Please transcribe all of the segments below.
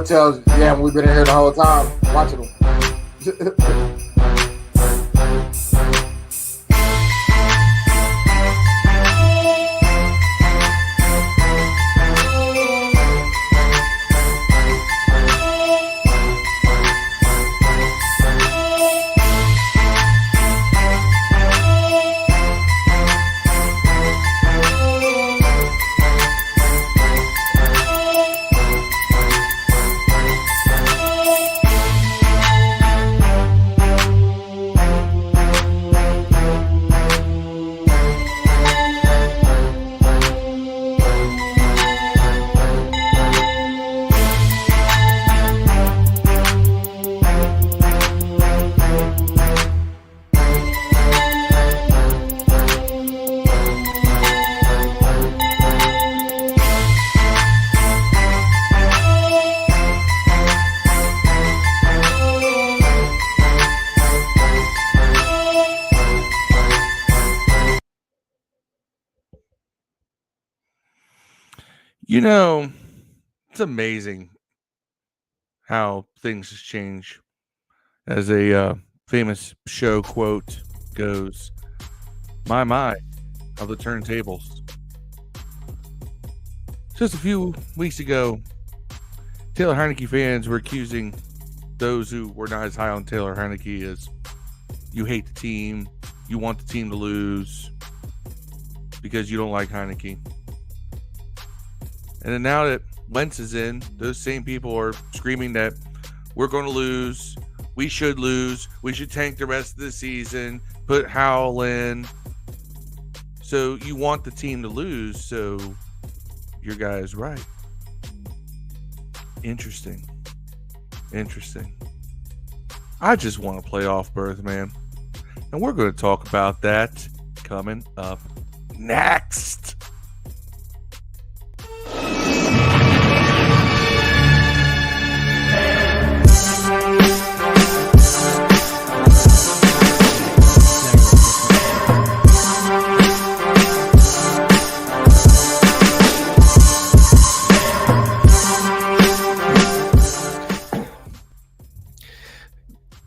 hotels. Yeah, we've been in here the whole time watching them. You know, it's amazing how things change. As a famous show quote goes, my, of the turntables. Just a few weeks ago, Taylor Heinicke fans were accusing those who were not as high on Taylor Heinicke as you hate the team, you want the team to lose because you don't like Heinicke. And then now that Wentz is in, those same people are screaming that we're going to lose, we should tank the rest of the season, put Howell in. So you want the team to lose, so your guy is right. Interesting. I just want a playoff berth, man. And we're going to talk about that coming up next.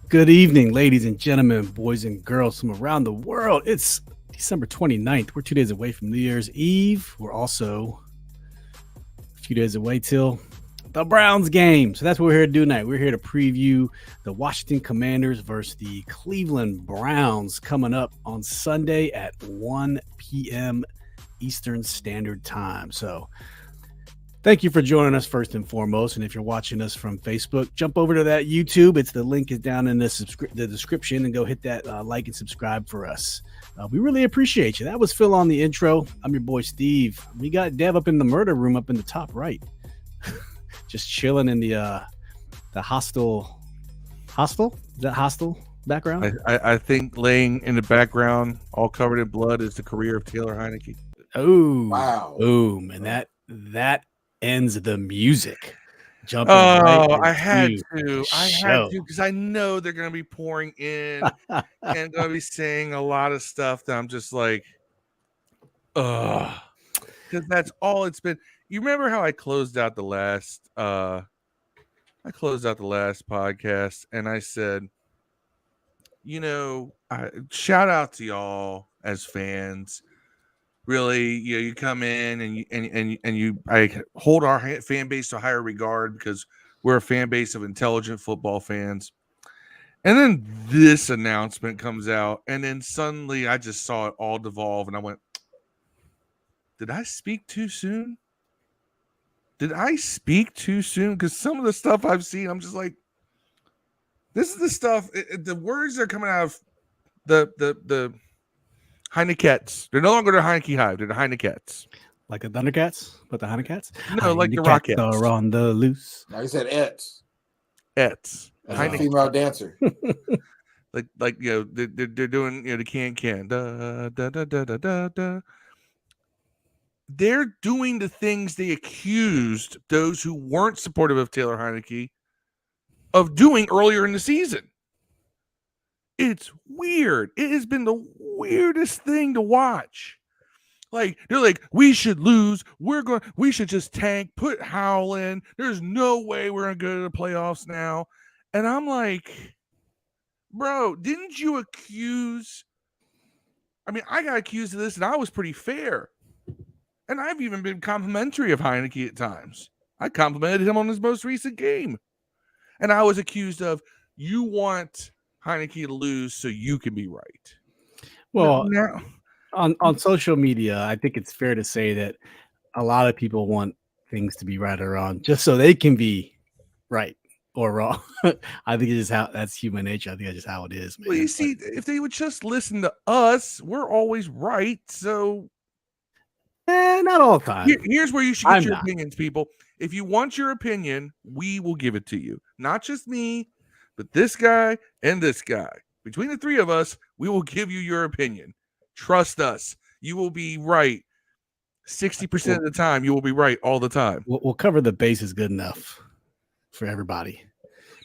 Good evening, ladies and gentlemen, boys and girls from around the world. It's December 29th. We're 2 days away from New Year's Eve. We're also a few days away till the Browns game. So that's what we're here to do tonight. We're here to preview the Washington Commanders versus the Cleveland Browns coming up on Sunday at 1 p.m. Eastern Standard Time. So thank you for joining us first and foremost. And if you're watching us from Facebook, jump over to that YouTube. The link is down in the description, and go hit that like and subscribe for us. We really appreciate you. That was Phil on the intro. I'm your boy Steve. We got Dev up in the murder room up in the top right, just chilling in the hostel. Hostel? Is that hostel background? I think laying in the background, all covered in blood, is the career of Taylor Heinicke. Oh, wow! Boom! And that ends the music. Jumping I had to because I know they're going to be pouring in and going to be saying a lot of stuff that I'm just like, because that's all it's been. You remember how I closed out the last podcast, and I said, shout out to y'all as fans. Really, you come in and I hold our fan base to higher regard because we're a fan base of intelligent football fans. And then this announcement comes out, and then suddenly I just saw it all devolve, and I went, did I speak too soon? Because some of the stuff I've seen, I'm just like, this is the stuff. The words that are coming out of the Heineckets. They're no longer the Heinicke Hive. They're the Heineckets. Like the Thundercats? But the Heineckets? No, like the Rockettes. Are on the loose. No, he said Ets. That's a female dancer. like they're doing the can da da da da da da da. They're doing the things they accused those who weren't supportive of Taylor Heinicke of doing earlier in the season. It's weird. It has been the weirdest thing to watch. Like they're like, we should lose. We should just tank, put Howell in. There's no way we're gonna go to the playoffs now. And I'm like, bro, didn't you accuse? I mean, I got accused of this, and I was pretty fair. And I've even been complimentary of Heinicke at times. I complimented him on his most recent game. And I was accused of, you want Heinicke to lose so you can be right. Well, now, on social media, I think it's fair to say that a lot of people want things to be right or wrong just so they can be right or wrong. I think it's just that's human nature. I think that's just how it is, man. Well, you see, if they would just listen to us, we're always right. So not all the time. Here's where you should get your opinions, people. If you want your opinion, we will give it to you. Not just me, but this guy and this guy. Between the three of us, we will give you your opinion. Trust us. You will be right 60% of the time. You will be right all the time. We'll cover the bases good enough for everybody.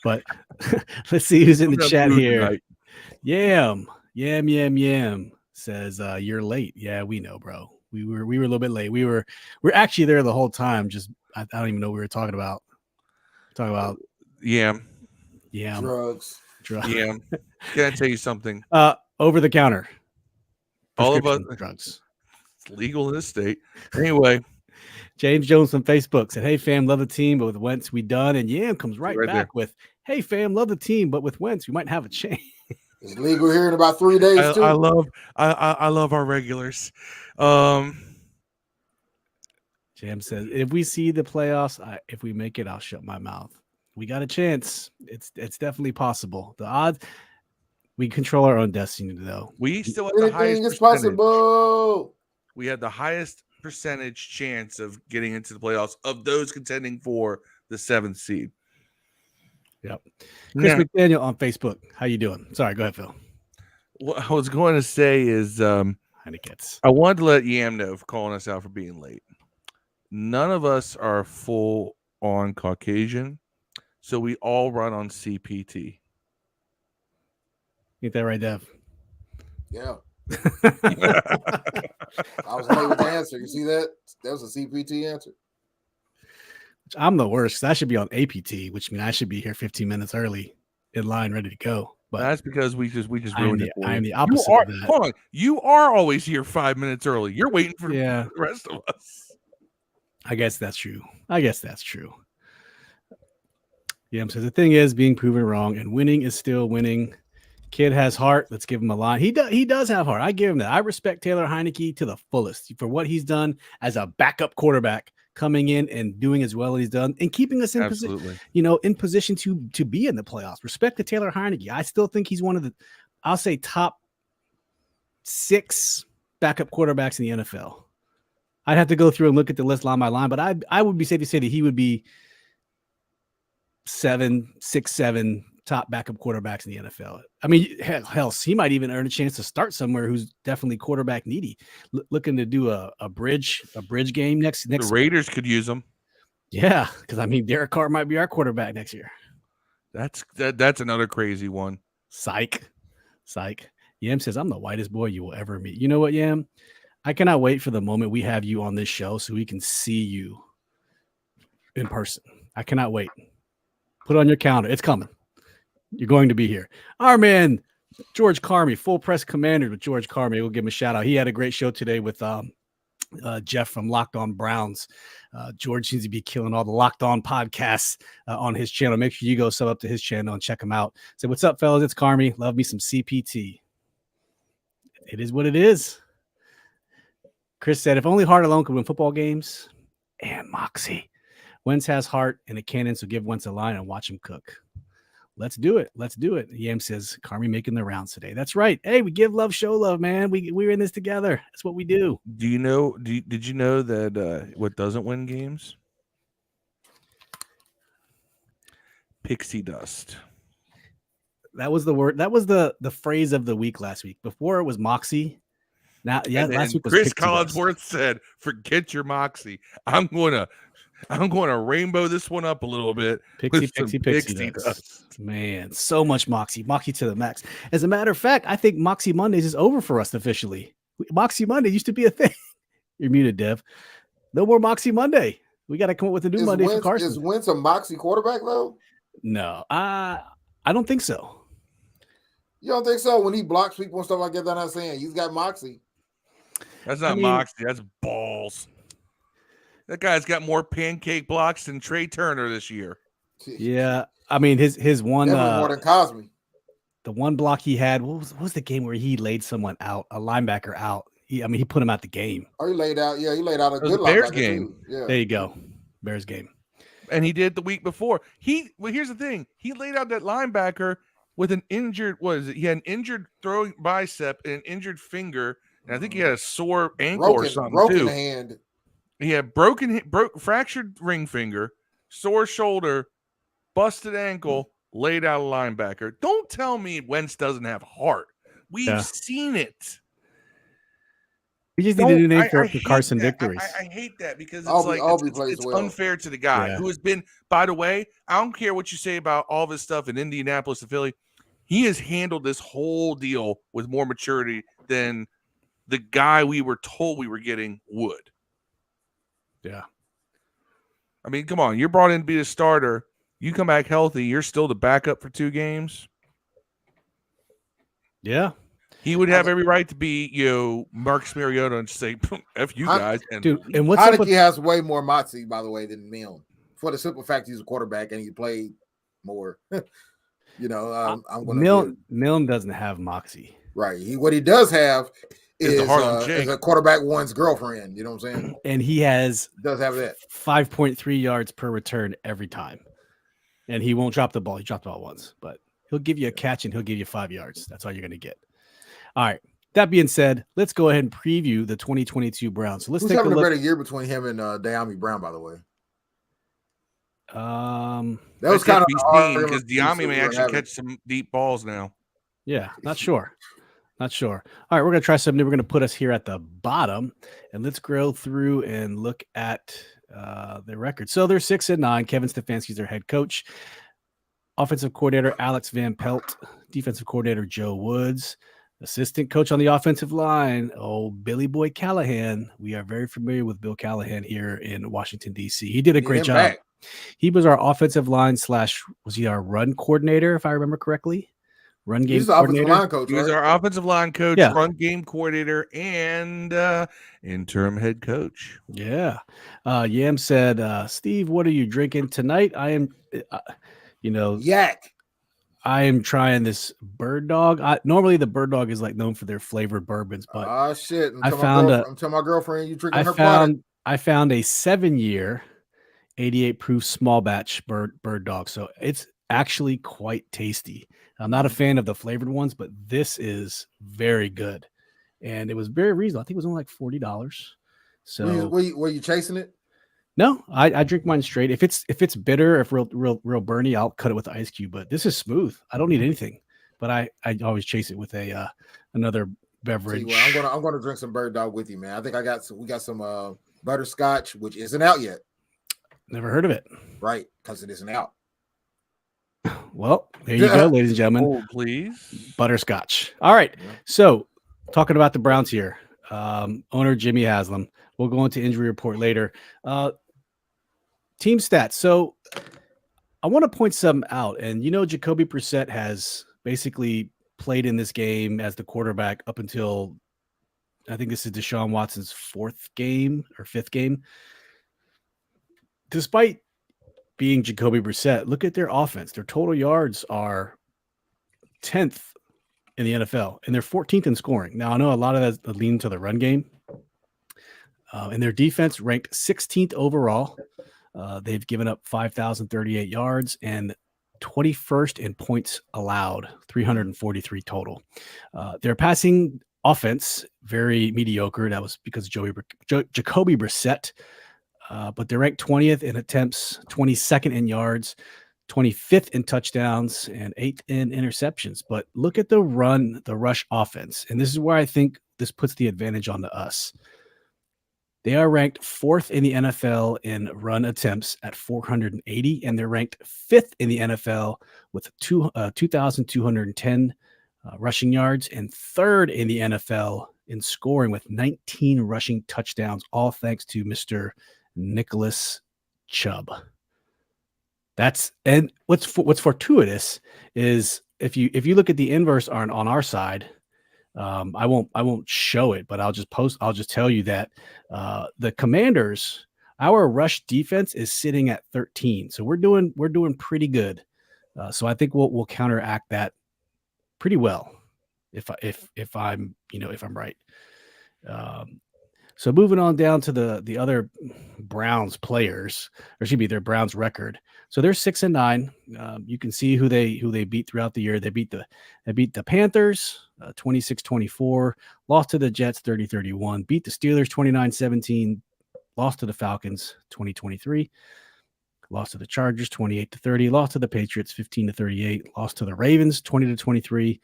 But let's see who's in the chat here. Yam says you're late. Yeah, we know, bro. We were a little bit late. We're actually there the whole time. Just I don't even know what we were talking about. Yam. Drugs. Yam. Can I tell you something? Over the counter. All of us drugs. It's legal in this state. Anyway. James Jones on Facebook said, "Hey fam, love the team, but with Wentz we done." And Yam comes right back there with, "Hey fam, love the team, but with Wentz we might have a change." It's legal here in about 3 days too. I love our regulars. Jam says, "If we see the playoffs, if we make it, I'll shut my mouth. We got a chance. It's definitely possible. The odds, we control our own destiny, though. We still have the highest is possible. We had the highest percentage chance of getting into the playoffs of those contending for the 7th seed." Yep. Chris McDaniel on Facebook. How you doing? Sorry, go ahead, Phil. What I was going to say is I wanted to let Yam know for calling us out for being late. None of us are full on Caucasian, so we all run on CPT. Get that right, Dev? Yeah. I was late with the answer. You see that? That was a CPT answer. I'm the worst. I should be on APT, which means I should be here 15 minutes early in line, ready to go. But that's because we just ruined it. I'm the opposite of that. Hold on. You are always here 5 minutes early. You're waiting for the rest of us. I guess that's true. Yeah, so the thing is being proven wrong, and winning is still winning. Kid has heart. Let's give him a line. He does have heart. I give him that. I respect Taylor Heinicke to the fullest for what he's done as a backup quarterback, coming in and doing as well as he's done and keeping us in position, in position to be in the playoffs. Respect to Taylor Heinicke. I still think he's one of the, I'll say, top 6 backup quarterbacks in the NFL. I'd have to go through and look at the list line by line, but I would be safe to say that he would be 7 top backup quarterbacks in the NFL. I mean, hell, he might even earn a chance to start somewhere who's definitely quarterback needy, looking to do a bridge game next. The Raiders could use them. Yeah, because I mean, Derek Carr might be our quarterback next year. That's another crazy one. Psych. Yam says, "I'm the whitest boy you will ever meet." You know what, Yam? I cannot wait for the moment we have you on this show so we can see you in person. I cannot wait. Put it on your calendar. It's coming. You're going to be here. Our man, George Carmy, Full Press Commander with George Carmy. We'll give him a shout out. He had a great show today with Jeff from Locked On Browns. George seems to be killing all the Locked On podcasts on his channel. Make sure you go sub up to his channel and check him out. So what's up, fellas? It's Carmy. Love me some CPT. It is what it is. Chris said, "If only heart alone could win football games." And Moxie. Wentz has heart and a cannon, so give Wentz a line and watch him cook. Let's do it. Yam says, "Carmy making the rounds today." That's right. Hey, we give love, show love, man. We're in this together. That's what we do. Do you know? Did you know that what doesn't win games? Pixie dust. That was the word. That was the phrase of the week last week. Before it was Moxie. Now, last week was Chris Pixie Collinsworth dust. said, "Forget your Moxie. I'm going to rainbow this one up a little bit." Pixie dust. Man, so much Moxie to the max. As a matter of fact, I think Moxie Mondays is over for us officially. Moxie Monday used to be a thing. You're muted, Dev. No more Moxie Monday. We got to come up with a new Monday for Carson. Is Wentz a Moxie quarterback though? No, I don't think so. You don't think so? When he blocks people and stuff like that, they're not saying he's got Moxie. That's not Moxie. That's balls. That guy's got more pancake blocks than Trey Turner this year. Yeah, I mean his one more than Cosme. The one block he had. What was the game where he laid someone out, a linebacker out? He put him out the game. Oh, he laid out. Yeah, he laid out a good Bears game. Yeah. There you go, Bears game. And he did the week before. Here's the thing. He laid out that linebacker with an injured. What is it? He had an injured throwing bicep and an injured finger, and I think he had a sore ankle or something broken hand. He had fractured ring finger, sore shoulder, busted ankle, laid out a linebacker. Don't tell me Wentz doesn't have heart. We've seen it. We just need a new name for Carson Victories. I hate that because it's unfair to the guy who has been, by the way, I don't care what you say about all this stuff in Indianapolis and Philly. He has handled this whole deal with more maturity than the guy we were told we were getting would. Yeah. I mean, come on. You're brought in to be the starter. You come back healthy. You're still the backup for 2 games. Yeah. He would have every right to be, Marcus Mariota and say, F you guys. And what's Heinicke has way more moxie, by the way, than Milne. For the simple fact he's a quarterback and he played more. I'm going Milne doesn't have moxie. Right. What he does have is a quarterback one's girlfriend. You know what I'm saying? And he does have that 5.3 yards per return every time. And he won't drop the ball. He dropped the ball once, but he'll give you a catch and he'll give you 5 yards. That's all you're going to get. All right. That being said, let's go ahead and preview the 2022 Browns. So let's take a look. A better year between him and Diami Brown, by the way. That was kind of hard because Diami may actually catch some deep balls now. Yeah, not sure. All right, we're going to try something new. We're going to put us here at the bottom, and let's go through and look at their record. So they're 6-9. Kevin Stefanski's their head coach. Offensive coordinator Alex Van Pelt. Defensive coordinator Joe Woods. Assistant coach on the offensive line, Billy Boy Callahan. We are very familiar with Bill Callahan here in Washington, D.C. He did a great job. Back. He was our offensive line / was he our run coordinator, if I remember correctly? Run game coordinator. Line coach, right? He was our offensive line coach, run game coordinator, and interim head coach. Yeah. Yam said, Steve, what are you drinking tonight? I am, yak. I am trying this Bird Dog. Normally the Bird Dog is known for their flavored bourbons, but shit! I'm telling my girlfriend you drinking her product. I found a 7-year 88 proof small batch Bird Dog, so it's actually quite tasty. I'm not a fan of the flavored ones, but this is very good, and it was very reasonable. I think it was only $40. So were you chasing it? No, I drink mine straight. If it's bitter, if real burny, I'll cut it with the ice cube. But this is smooth. I don't need anything. But I always chase it with another beverage. I'm gonna drink some Bird Dog with you, man. I think we got some butterscotch, which isn't out yet. Never heard of it. Right, because it isn't out. Well, there you go, ladies and gentlemen. Oh, please. Butterscotch. All right. Yeah. So talking about the Browns here, owner Jimmy Haslam. We'll go into injury report later. Team stats. So I want to point some out. And, Jacoby Brissett has basically played in this game as the quarterback up until, I think this is Deshaun Watson's 4th game or 5th game. Despite being Jacoby Brissett, look at their offense. Their total yards are 10th in the NFL, and they're 14th in scoring. Now, I know a lot of that's leaning to the run game. And their defense ranked 16th overall. They've given up 5,038 yards and 21st in points allowed, 343 total. Their passing offense, very mediocre. That was because Jacoby Brissett. But they're ranked 20th in attempts, 22nd in yards, 25th in touchdowns, and 8th in interceptions. But look at the rush offense. And this is where I think this puts the advantage onto us. They are ranked 4th in the NFL in run attempts at 480, and they're ranked 5th in the NFL with 2,210 rushing yards, and 3rd in the NFL in scoring with 19 rushing touchdowns, all thanks to Mr. Nicholas Chubb. And what's fortuitous is if you look at the inverse on our side, I won't show it, but I'll just tell you that the Commanders, our rush defense is sitting at 13, so we're doing pretty good. So I think we'll counteract that pretty well if I'm right. So moving on down to the other Browns players, or excuse me, their Browns record. So they're 6-9. You can see who they beat throughout the year. They beat the Panthers 26-24, lost to the Jets 30-31, beat the Steelers 29-17, lost to the Falcons 20-23, lost to the Chargers 28-30, lost to the Patriots 15-38, lost to the Ravens 20-23,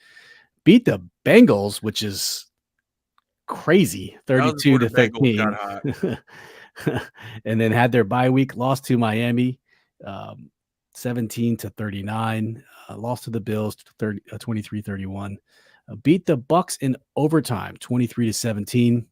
beat the Bengals, which is crazy, 32-13. And then had their bye week, lost to Miami 17-39, lost to the Bills 23-31, beat the Bucks in overtime 23-17,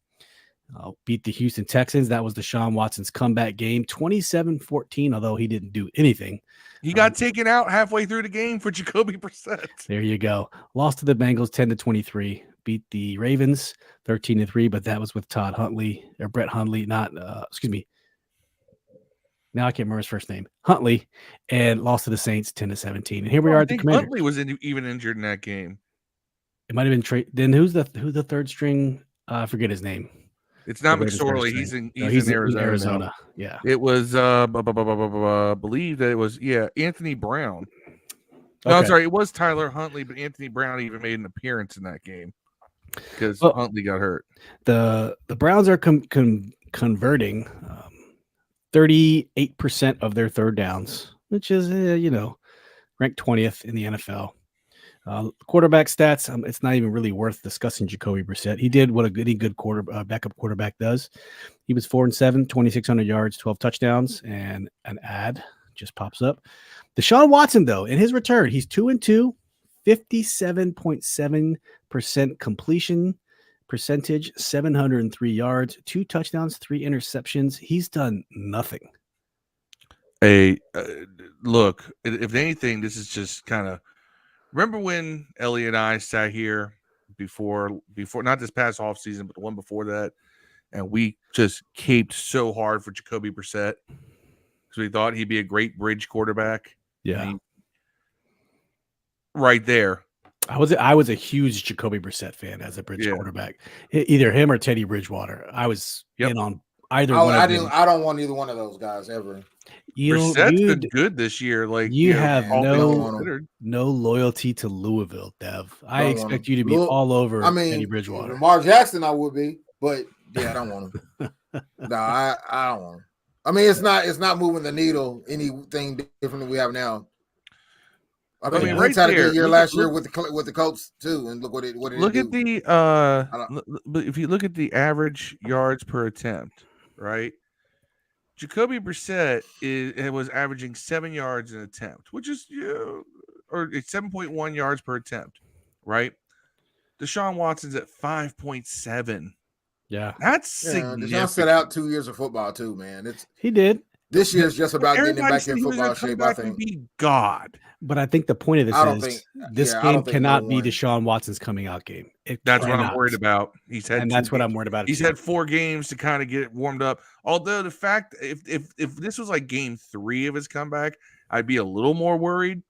beat the Houston Texans. That was Deshaun Watson's comeback game 27-14, although he didn't do anything. He got taken out halfway through the game for Jacoby Brissett. There you go. Lost to the Bengals 10-23. Beat the Ravens 13-3, but that was with Brett Hundley, excuse me. Now I can't remember his first name. Huntley, and lost to the Saints 10-17. And here we are at the Commanders. Huntley was even injured in that game. It might have been Trey. Then who's the third string? I forget his name. It's not McSorley. He's in Arizona. Yeah. It was believe that it was Anthony Brown. No, okay. I'm sorry, it was Tyler Huntley, but Anthony Brown even made an appearance in that game because Huntley got hurt. The Browns are converting 38% of their third downs, which is ranked 20th in the NFL. Quarterback stats, it's not even really worth discussing Jacoby Brissett. He did what any good backup quarterback does. He was 4-7, 2,600 yards, 12 touchdowns, and an ad just pops up. Deshaun Watson, though, in his return, he's 2-2, 57.7% completion percentage, 703 yards, 2 touchdowns, 3 interceptions. He's done nothing. Look, if anything, this is just kind of. Remember when Ellie and I sat here before not this past offseason, but the one before that, and we just caped so hard for Jacoby Brissett because we thought he'd be a great bridge quarterback. Yeah, right there. I was a huge Jacoby Brissett fan as a bridge quarterback. Either him or Teddy Bridgewater. I was in on either one. I don't want either one of those guys ever. Brissett's been good this year. Like you have no loyalty to Louisville, Dev. I expect you to be all over Teddy Bridgewater. Lamar Jackson, I would be, but I don't want him. No, I don't want him. I mean, it's not moving the needle anything different than we have now. I mean, Wentz had a good year last year with the Colts too, and look what it look at the if you look at the average yards per attempt, right? Jacoby Brissett was averaging 7 yards an attempt, which is or 7.1 yards per attempt, right? Deshaun Watson's at 5.7. Yeah, that's significant. Deshaun set out 2 years of football too, man. He did. This year's just about getting him back in football shape. I think. God, but I think the point of this game cannot be Deshaun Watson's coming out game. That's what I'm worried about. That's what I'm worried about. He's had 4 games to kind of get warmed up. Although the fact, if this was like game 3 of his comeback, I'd be a little more worried.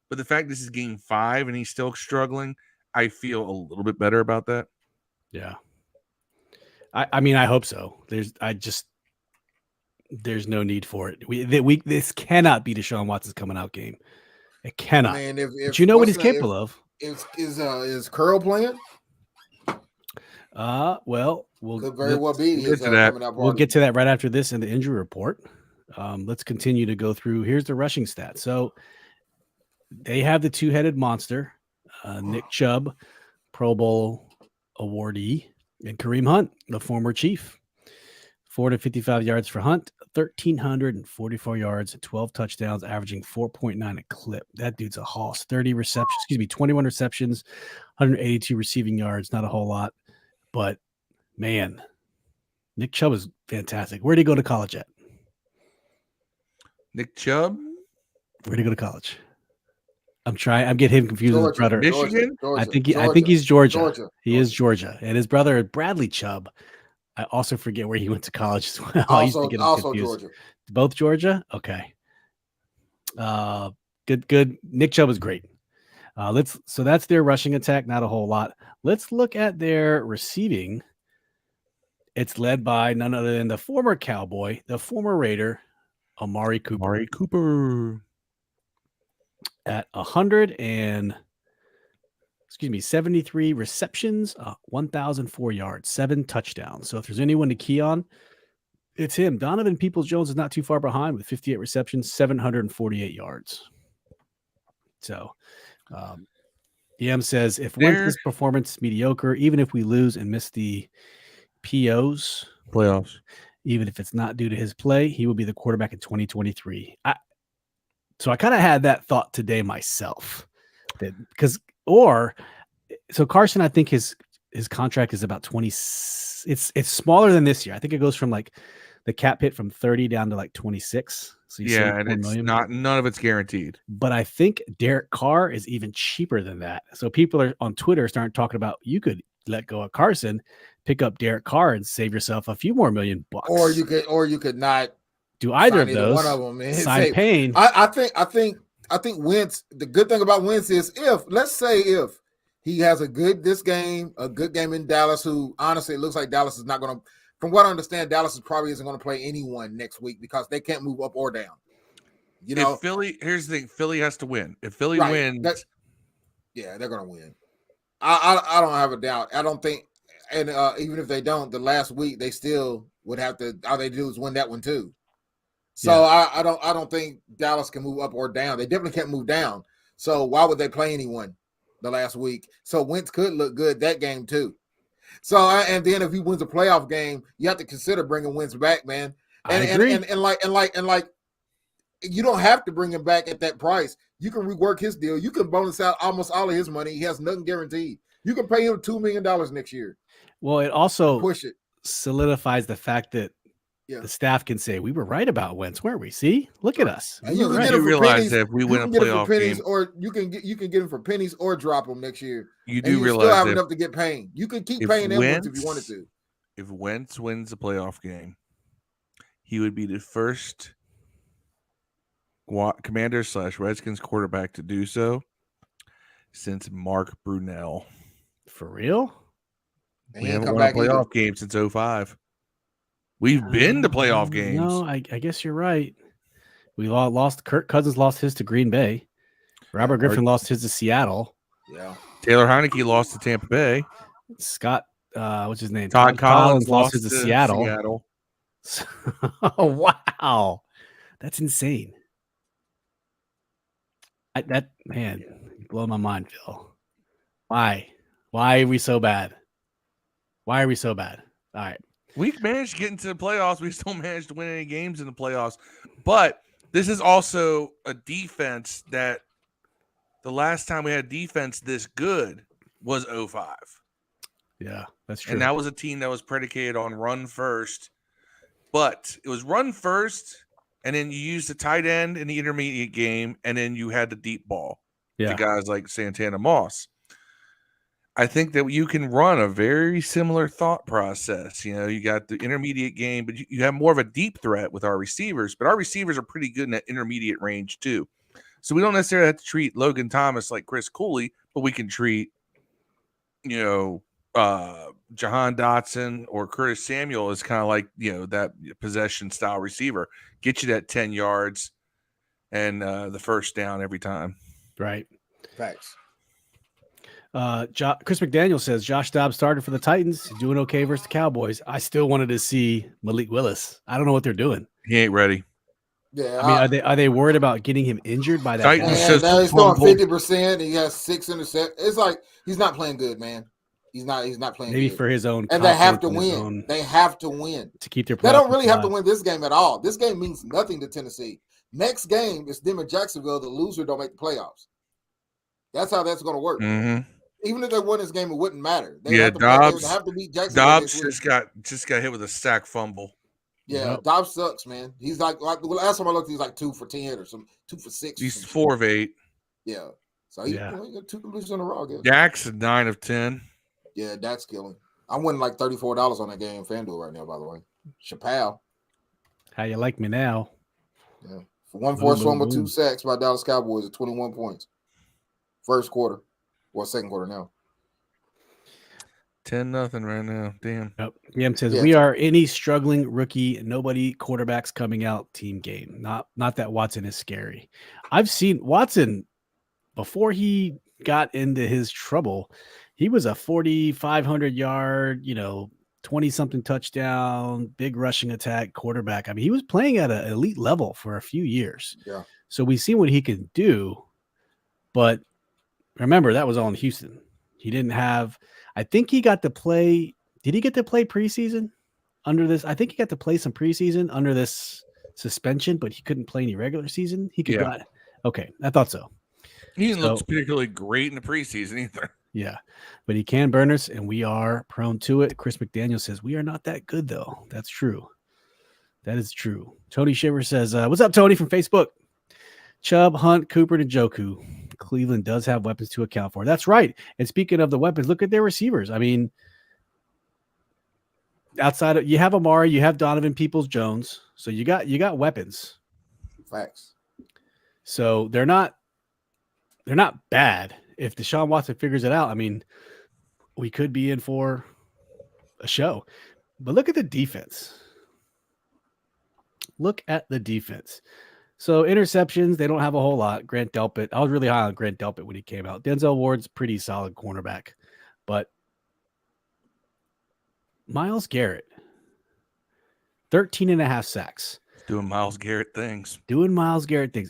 But the fact this is game 5 and he's still struggling, I feel a little bit better about that. Yeah. I mean, I hope so. There's no need for it. This cannot be Deshaun Watson's coming out game. It cannot. Man, but you know what he's capable of. Is Curl playing? Well, could very well be. We'll get to that right after this in the injury report. Let's continue to go through. Here's the rushing stats. So they have the 2-headed monster, Nick Chubb, Pro Bowl awardee, and Kareem Hunt, the former Chief. 455 yards for Hunt, 1,344 yards, 12 touchdowns, averaging 4.9 a clip. That dude's a hoss. 21 receptions, 182 receiving yards. Not a whole lot, but Man, Nick Chubb is fantastic. Where did he go to college at? Nick Chubb? Where did he go to college? I'm getting him confused with his brother. Michigan? I think he's Georgia. He is Georgia. And his brother, Bradley Chubb. I also forget where he went to college as well. I used to get him confused. Georgia. Both Georgia? Okay. Good. Nick Chubb is great. So that's their rushing attack, not a whole lot. Let's look at their receiving. It's led by none other than the former Cowboy, the former Raider, Amari Cooper. At 73 receptions, 1,004 yards, 7 touchdowns. So if there's anyone to key on, it's him. Donovan Peoples-Jones is not too far behind with 58 receptions, 748 yards. So DM says, if Wentz's performance mediocre, even if we lose and miss the playoffs, even if it's not due to his play, he will be the quarterback in 2023. So I kind of had that thought today myself, so Carson, I think his contract is about 20. It's smaller than this year. I think it goes from like the cap hit from 30 down to like 26. So and it's none of it's guaranteed. But I think Derek Carr is even cheaper than that. So people are on Twitter starting talking about you could let go of Carson, pick up Derek Carr, and save yourself a few more $1 million. Or you could not do either of those. One of them, man. Sign Payne. I think Wentz. The good thing about Wentz is if he has a good game in Dallas, who honestly it looks like Dallas is not going to. From what I understand, Dallas probably isn't going to play anyone next week because they can't move up or down. If Philly, here's the thing: Philly has to win. If Philly wins, they're going to win. I don't have a doubt. I don't think, and even if they don't, the last week they still would have to. All they do is win that one too. So I don't think Dallas can move up or down. They definitely can't move down. So why would they play anyone the last week? So Wentz could look good that game too. So and then if he wins a playoff game, you have to consider bringing Wentz back, man. And like you don't have to bring him back at that price. You can rework his deal. You can bonus out almost all of his money. He has nothing guaranteed. You can pay him $2 million next year. Well, it also solidifies the fact that the staff can say we were right about Wentz, weren't we? See, look at us. And you can realize that if we win a playoff game, or you can get him for pennies or drop him next year. You do realize still have enough to get paying. You can keep paying them if you wanted to. If Wentz wins a playoff game, he would be the first Commander/Redskins quarterback to do so since Mark Brunell. For real? We haven't won a playoff game since 2005. We've been to playoff games. No, I guess you're right. We lost. Kirk Cousins lost his to Green Bay. Robert Griffin lost his to Seattle. Yeah. Taylor Heinicke lost to Tampa Bay. Scott, what's his name? Todd Collins lost his to Seattle. Oh, wow. That's insane. Man, blow my mind, Phil. Why? Why are we so bad? Why are we so bad? All right. We managed to get into the playoffs. We still managed to win any games in the playoffs. But this is also a defense that the last time we had defense this good was 2005. Yeah, that's true. And that was a team that was predicated on run first. But it was run first, and then you used the tight end in the intermediate game, and then you had the deep ball. Yeah. The guys like Santana Moss. I think that you can run a very similar thought process. You got the intermediate game, but you have more of a deep threat with our receivers. But our receivers are pretty good in that intermediate range too. So we don't necessarily have to treat Logan Thomas like Chris Cooley, but we can treat, Jahan Dotson or Curtis Samuel as kind of like, that possession style receiver. Get you that 10 yards and the first down every time. Right. Facts. Chris McDaniel says Josh Dobbs started for the Titans, doing okay versus the Cowboys. I still wanted to see Malik Willis. I don't know what they're doing. He ain't ready. Yeah, I mean, are they worried about getting him injured by that? Titans he's throwing 50%. He has 6 interceptions. It's like he's not playing good, man. He's not playing. Maybe good. For his own. And they have to win. They have to win to keep their. They don't really have to win this game at all. This game means nothing to Tennessee. Next game is them in Jacksonville. The loser don't make the playoffs. That's how that's going to work. Mm-hmm. even if they won this game, it wouldn't matter. They Yeah, have to Dobbs. they have to beat Jacksonville next Dobbs week. just got hit with a sack fumble. Yeah, Yep. Dobbs sucks, man. He's like the last time I looked, he was like 2 for 10 or 2 for 6. He's 4 of 8. Yeah, so he got 2 completions in a row. I guess. Dak's 9 of 10. Yeah, that's killing. I'm winning like $34 on that game FanDuel right now. By the way, Chappelle. How you like me now? Yeah, for one forced fumble, 2 sacks by Dallas Cowboys at 21 points. First quarter, or second quarter now. 10-0 right now. Damn. Yep. Yam says we are any struggling rookie, nobody quarterbacks coming out team game. Not that Watson is scary. I've seen Watson before he got into his trouble. He was a 4,500 yard, 20-something touchdown, big rushing attack quarterback. I mean, he was playing at an elite level for a few years. Yeah. So we see what he can do, but remember that was all in Houston. He didn't have. I think he got to play. Did he get to play preseason under this? I think he got to play some preseason under this suspension, but he couldn't play any regular season. He could. Yeah. Okay, I thought so. He didn't look particularly great in the preseason either. Yeah, but he can burn us, and we are prone to it. Chris McDaniel says we are not that good, though. That's true. That is true. Tony Shiver says, "What's up, Tony from Facebook? Chubb, Hunt, Cooper, and Njoku. Cleveland does have weapons to account for." That's right. And speaking of the weapons, look at their receivers. I mean, outside of you have Amari, you have Donovan Peoples-Jones, so you got weapons. Facts. So they're not bad. If Deshaun Watson figures it out, I mean, we could be in for a show. But look at the defense. Look at the defense. So interceptions, they don't have a whole lot. Grant Delpit, I was really high on Grant Delpit when he came out. Denzel Ward's pretty solid cornerback. But Myles Garrett, 13.5 sacks. Doing Myles Garrett things.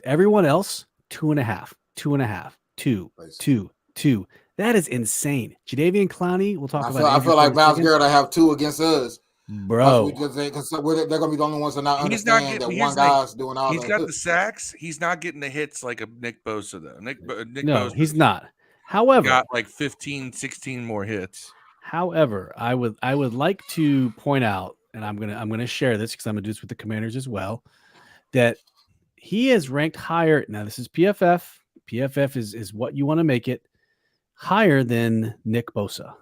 Everyone else, 2.5, 2.5, 2, 2, 2. That is insane. Jadeveon Clowney, we'll talk about. I feel like Myles Garrett, I have 2 against us. Bro, they're going to be the only ones that not understand that one guy's doing all. He's got the sacks. He's not getting the hits like a Nick Bosa though. Nick no, Bosa, he's not. However, got like 15, 16 more hits. However, I would like to point out, and I'm gonna share this because I'm gonna do this with the Commanders as well, that he is ranked higher. Now this is PFF. PFF is what you want to make it higher than Nick Bosa.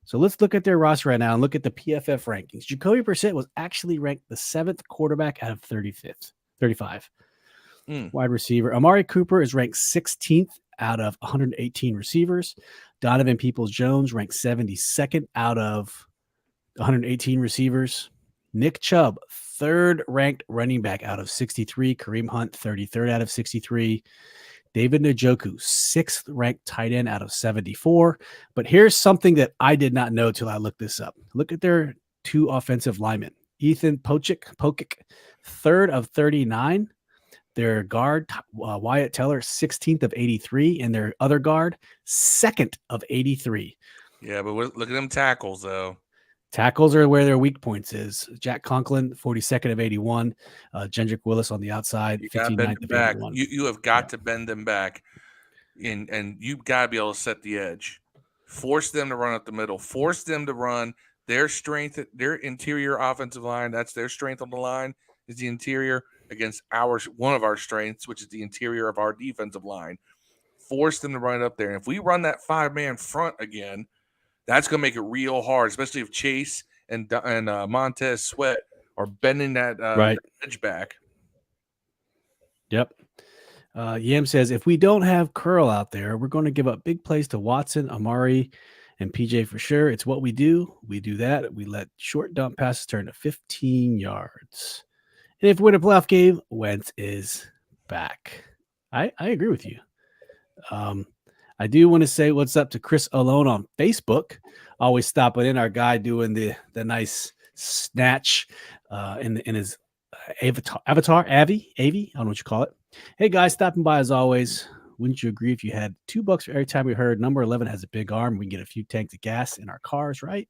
So let's look at their roster right now and look at the PFF rankings. Jacoby Brissett was actually ranked the 7th quarterback out of 35. Wide receiver. Amari Cooper is ranked 16th out of 118 receivers. Donovan Peoples-Jones ranked 72nd out of 118 receivers. Nick Chubb, 3rd ranked running back out of 63. Kareem Hunt, 33rd out of 63. David Njoku, 6th ranked tight end out of 74. But here's something that I did not know till I looked this up. Look at their 2 offensive linemen. Ethan Pokic, 3rd of 39. Their guard, Wyatt Teller, 16th of 83. And their other guard, 2nd of 83. Yeah, but look at them tackles, though. Tackles are where their weak points is. Jack Conklin, 42nd of 81. Jendrick Willis on the outside, 59th of 81. You have got to bend them back, and you've got to be able to set the edge. Force them to run up the middle. Force them to run. Their strength, their interior offensive line, that's their strength on the line, is the interior against one of our strengths, which is the interior of our defensive line. Force them to run it up there. And if we run that 5-man front again, that's going to make it real hard, especially if Chase and Montez Sweat are bending that edge back. Yep. Yam says, if we don't have Curl out there, we're going to give up big plays to Watson, Amari, and PJ for sure. It's what we do. We do that. We let short dump passes turn to 15 yards. And if we win a playoff game, Wentz is back. I agree with you. I do want to say what's up to Chris Alone on Facebook. Always stopping in, our guy doing the nice snatch in his avatar, Avi, I don't know what you call it. Hey guys, stopping by as always. Wouldn't you agree if you had $2 for every time we heard number 11 has a big arm? We can get a few tanks of gas in our cars, right?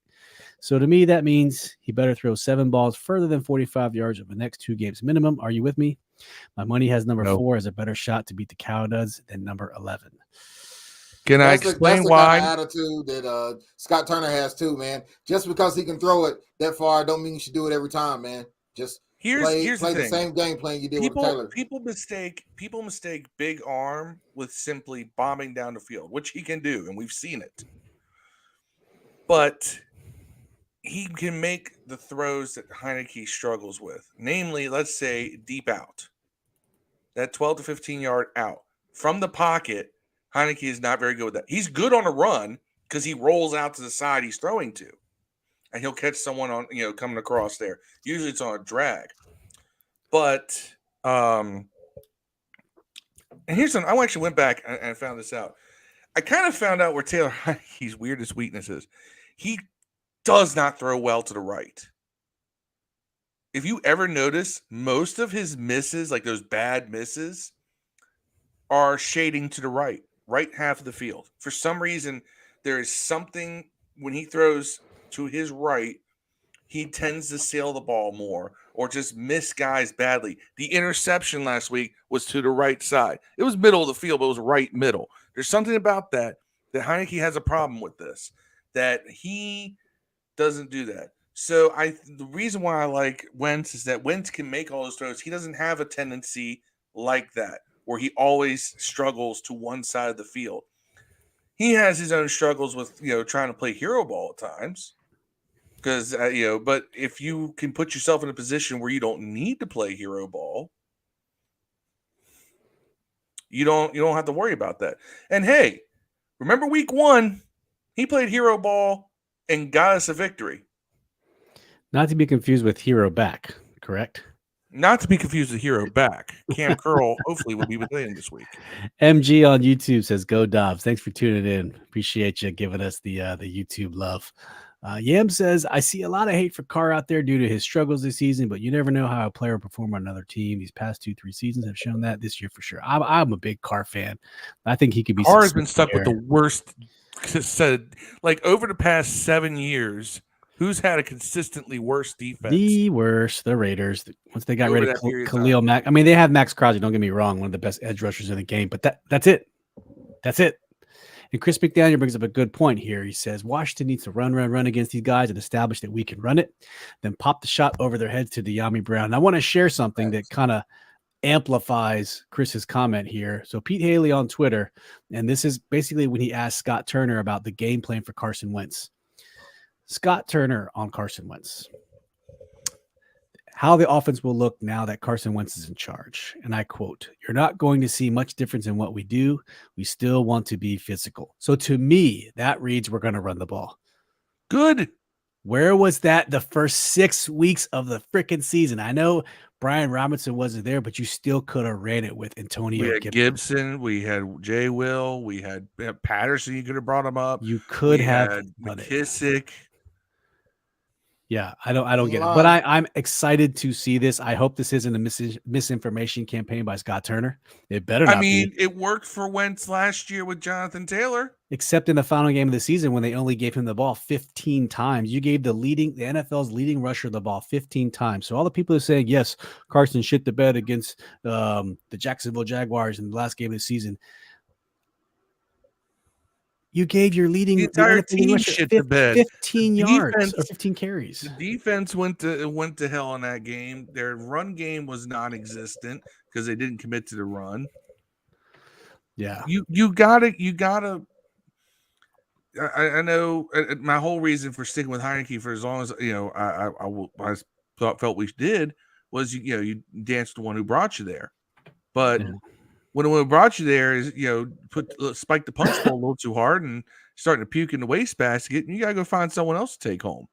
So to me, that means he better throw 7 balls further than 45 yards over the next 2 games minimum. Are you with me? My money has number 4 as a better shot to beat the Cowdoes than number 11. Can I That's explain the why? kind of attitude that Scott Turner has too, man. Just because he can throw it that far, don't mean you should do it every time, man. Just Here's play the the thing. same game plan you did with Taylor. People mistake big arm with simply bombing down the field, which he can do, and we've seen it. But he can make the throws that Heinicke struggles with, namely, let's say deep out, that 12 to 15 yard out from the pocket. Heinicke is not very good with that. He's good on a run because he rolls out to the side he's throwing to, and he'll catch someone on coming across there. Usually it's on a drag, but and here's something. I actually went back and found this out. I kind of found out where Taylor Heinicke's weirdest weakness is. He does not throw well to the right. If you ever notice, most of his misses, like those bad misses, are shading to the right half of the field. For some reason, there is something when he throws to his right, he tends to sail the ball more or just miss guys badly. The interception last week was to the right side. It was middle of the field, but it was right middle. There's something about that Heinicke has a problem with this, that he doesn't do that. So the reason why I like Wentz is that Wentz can make all those throws. He doesn't have a tendency like that where he always struggles to one side of the field. He has his own struggles with trying to play hero ball at times. Because but if you can put yourself in a position where you don't need to play hero ball, you don't have to worry about that. And hey, remember week 1, he played hero ball and got us a victory. Not to be confused with hero back, correct? Not to be confused with hero back. Cam Curl hopefully will be with them this week. MG on YouTube says, "Go Dobbs." Thanks for tuning in. Appreciate you giving us the YouTube love. Yam says, "I see a lot of hate for Carr out there due to his struggles this season, but you never know how a player will perform on another team. These past 2-3 seasons have shown that. This year for sure. I'm a big Carr fan. I think he could be. Carr has been stuck with the worst. Like over the past 7 years, who's had a consistently worse defense? The worst, the Raiders. Once they got rid of Khalil Mack. I mean, they have Max Crosby. Don't get me wrong, one of the best edge rushers in the game. But that's it. That's it." And Chris McDaniel brings up a good point here. He says, Washington needs to run against these guys and establish that we can run it, then pop the shot over their heads to De'Ami Brown. And I want to share something that kind of amplifies Chris's comment here. So Pete Haley on Twitter, and this is basically when he asked Scott Turner about the game plan for Carson Wentz. Scott Turner on Carson Wentz. How the offense will look now that Carson Wentz is in charge. And I quote, "You're not going to see much difference in what we do. We still want to be physical." So to me, that reads we're going to run the ball. Good. Where was that the first 6 weeks of the freaking season? I know Brian Robinson wasn't there, but you still could have ran it with Antonio We had Gibson. We had Jay Will. We had Patterson. You could have brought him up. You could have McKissick. Yeah, I don't get it. But I'm excited to see this. I hope this isn't a misinformation campaign by Scott Turner. It better not be. It worked for Wentz last year with Jonathan Taylor. Except in the final game of the season when they only gave him the ball 15 times. You gave the NFL's leading rusher the ball 15 times. So all the people are saying, yes, Carson shit the bed against the Jacksonville Jaguars in the last game of the season. You gave your leading the entire team shit the bed. 15 yards or 15 carries. The defense went to hell in that game. Their run game was non-existent because they didn't commit to the run. Yeah, you gotta. I know my whole reason for sticking with Heinicke for as long as I felt we did was you danced the one who brought you there, but. Yeah. When it brought you there is, spike the punch bowl a little too hard and starting to puke in the wastebasket, and you got to go find someone else to take home.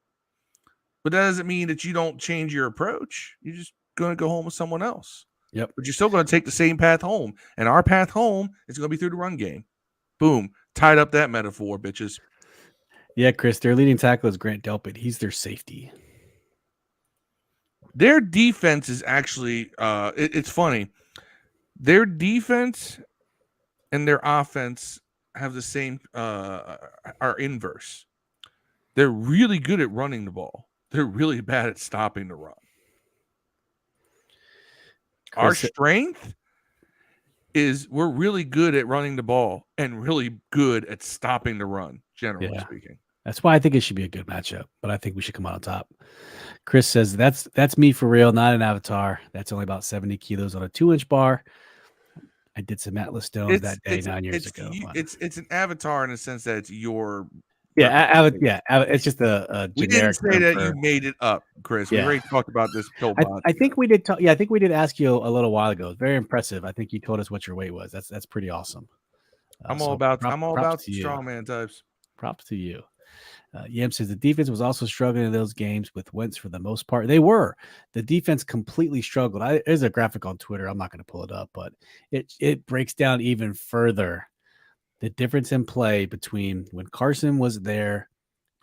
But that doesn't mean that you don't change your approach. You're just going to go home with someone else. Yep. But you're still going to take the same path home. And our path home is going to be through the run game. Boom. Tied up that metaphor, bitches. Yeah, Chris, their leading tackle is Grant Delpit. He's their safety. Their defense is actually, it's funny. Their defense and their offense have the same are inverse. They're really good at running the ball. They're really bad at stopping the run. Our strength is we're really good at running the ball and really good at stopping the run, generally speaking. That's why I think it should be a good matchup, but I think we should come out on top. Chris says that's me for real, not an avatar. That's only about 70 kilos on a 2-inch bar. I did some Atlas Stones that day 9 years ago. It's an avatar in the sense that it's your it's just a generic. We didn't say that you made it up, Chris. We already talked about this pill bot. I think we did. I think we did ask you a little while ago. Very impressive. I think you told us what your weight was. That's pretty awesome. I'm all about strongman types. Props to you. Yam says the defense was also struggling in those games with Wentz for the most part. They were. The defense completely struggled. There's a graphic on Twitter. I'm not going to pull it up, but it breaks down even further the difference in play between when Carson was there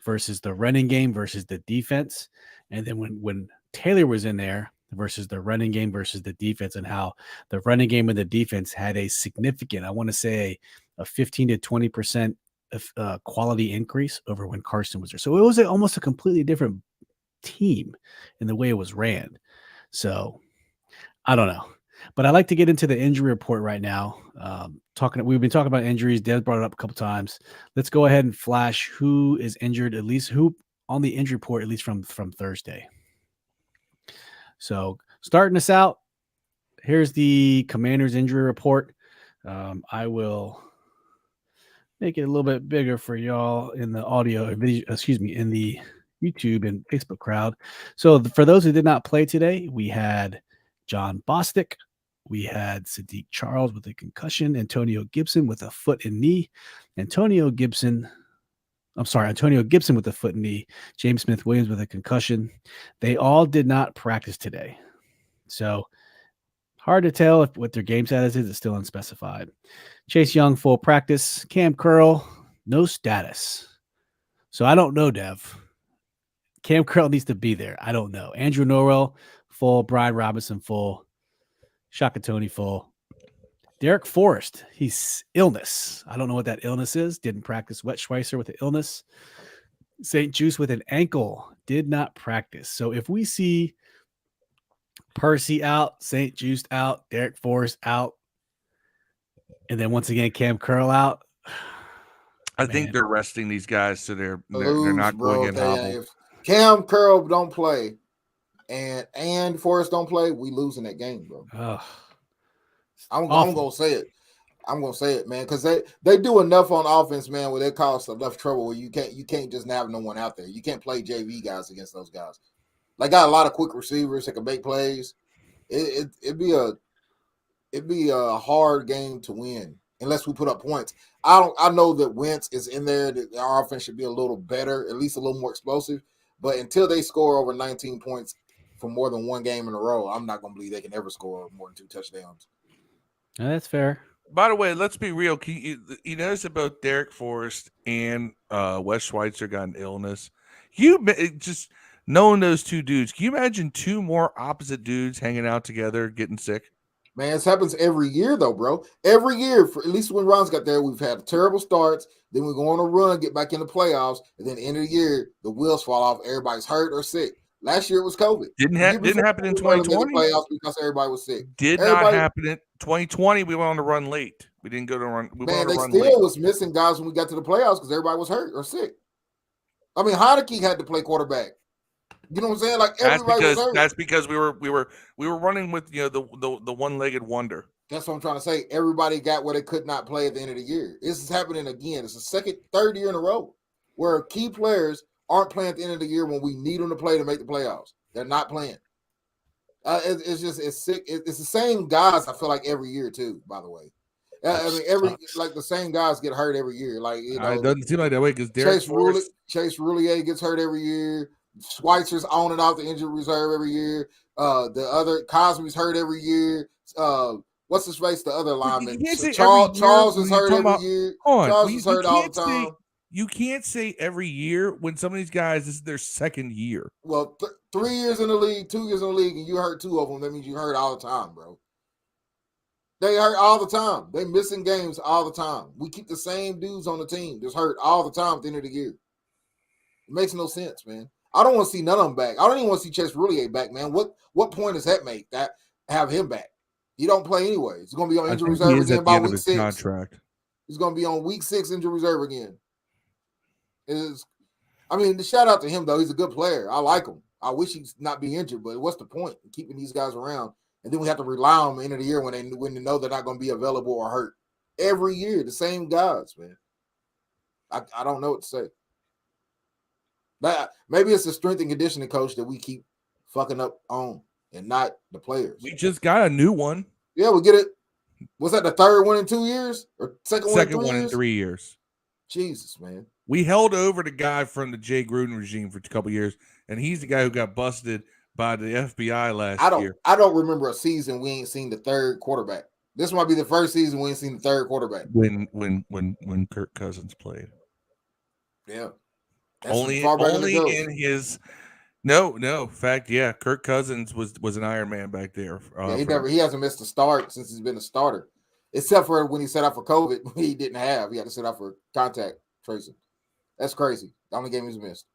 versus the running game versus the defense, and then when Taylor was in there versus the running game versus the defense, and how the running game and the defense had a significant, I want to say, a 15 to 20% quality increase over when Carson was there. So it was almost a completely different team in the way it was ran. So I don't know, but I'd like to get into the injury report right now. We've been talking about injuries. Dev brought it up a couple times. Let's go ahead and flash who is injured, at least who on the injury report, at least from Thursday. So starting us out, here's the Commanders injury report. I will make it a little bit bigger for y'all in the audio video, in the YouTube and Facebook crowd. So for those who did not play today, we had John Bostic, we had Sadiq Charles with a concussion, Antonio Gibson with a foot and knee, Antonio Gibson with a foot and knee, James Smith-Williams with a concussion. They all did not practice today. So hard to tell what their game status is. It's still unspecified. Chase Young, full practice. Cam Curl, no status. So I don't know, Dev. Cam Curl needs to be there. I don't know. Andrew Norwell, full. Brian Robinson, full. Shaka Tony, full. Derek Forrest, he's illness. I don't know what that illness is. Didn't practice. Wet Schweitzer with an illness. St. Juice with an ankle. Did not practice. So if we see Percy out, St. Juice out, Derek Forrest out, and then once again Cam Curl out. I think they're resting these guys so they're not going in hobble. If Cam Curl don't play and Forrest don't play, we losing that game, bro. I'm gonna say it. I'm gonna say it, man, because they do enough on offense, man, where they cause enough trouble where you can't just have no one out there. You can't play JV guys against those guys. Like, got a lot of quick receivers that can make plays. It'd be a hard game to win unless we put up points. I know that Wentz is in there. That our offense should be a little better, at least a little more explosive. But until they score over 19 points for more than one game in a row, I'm not gonna believe they can ever score more than 2 touchdowns. That's fair. By the way, let's be real. You notice about Derek Forrest and Wes Schweitzer got an illness. Just knowing those two dudes, can you imagine 2 more opposite dudes hanging out together getting sick? Man, this happens every year, though, bro. Every year, for at least when Ron's got there, we've had terrible starts. Then we go on a run, get back in the playoffs, and then end of the year, the wheels fall off. Everybody's hurt or sick. Last year it was COVID. Didn't happen in 2020. Playoffs because everybody was sick. Not happen in 2020. We went on to run late. We didn't go to run. They still was missing guys when we got to the playoffs because everybody was hurt or sick. I mean, Heinicke had to play quarterback. You know what I'm saying? Like, everybody was hurt. That's because we were running with the one-legged wonder. That's what I'm trying to say. Everybody got where they could not play at the end of the year. This is happening again. It's the third year in a row where key players aren't playing at the end of the year when we need them to play to make the playoffs. They're not playing. It's sick. It's the same guys. I feel like every year too. By the way, the same guys get hurt every year. Like, it doesn't seem like that way because Chase Roulier gets hurt every year. Schweitzer's on and off the injured reserve every year. The other Cosby's hurt every year. What's his face? The other lineman. Charles is hurt every year. Charles is hurt all the time. You can't say every year when some of these guys, this is their second year. Well, 3 years in the league, 2 years in the league, and you hurt 2 of them. That means you hurt all the time, bro. They hurt all the time. They missing games all the time. We keep the same dudes on the team just hurt all the time at the end of the year. It makes no sense, man. I don't want to see none of them back. I don't even want to see Chase Roulier back, man. What point does that make? That have him back? He don't play anyway. He's going to be on I injury think he reserve is again at the by end of week his 6. contract. He's going to be on week 6 injury reserve again. The shout out to him, though. He's a good player. I like him. I wish he'd not be injured, but what's the point in keeping these guys around? And then we have to rely on them at the end of the year when they know they're not going to be available or hurt. Every year, the same guys, man. I don't know what to say. But maybe it's the strength and conditioning coach that we keep fucking up on and not the players. We just got a new one. Yeah, we get it. Was that the third one in 2 years? Or second one in 3 years? Jesus, man. We held over the guy from the Jay Gruden regime for a couple years, and he's the guy who got busted by the FBI last year. I don't remember a season we ain't seen the third quarterback. This might be the first season we ain't seen the third quarterback. When Kirk Cousins played. Yeah. Only in his Kirk Cousins was an Iron Man back there. He hasn't missed a start since he's been a starter. Except for when he set out for COVID, he didn't have. He had to set out for contact tracing. That's crazy. The only game he's missed.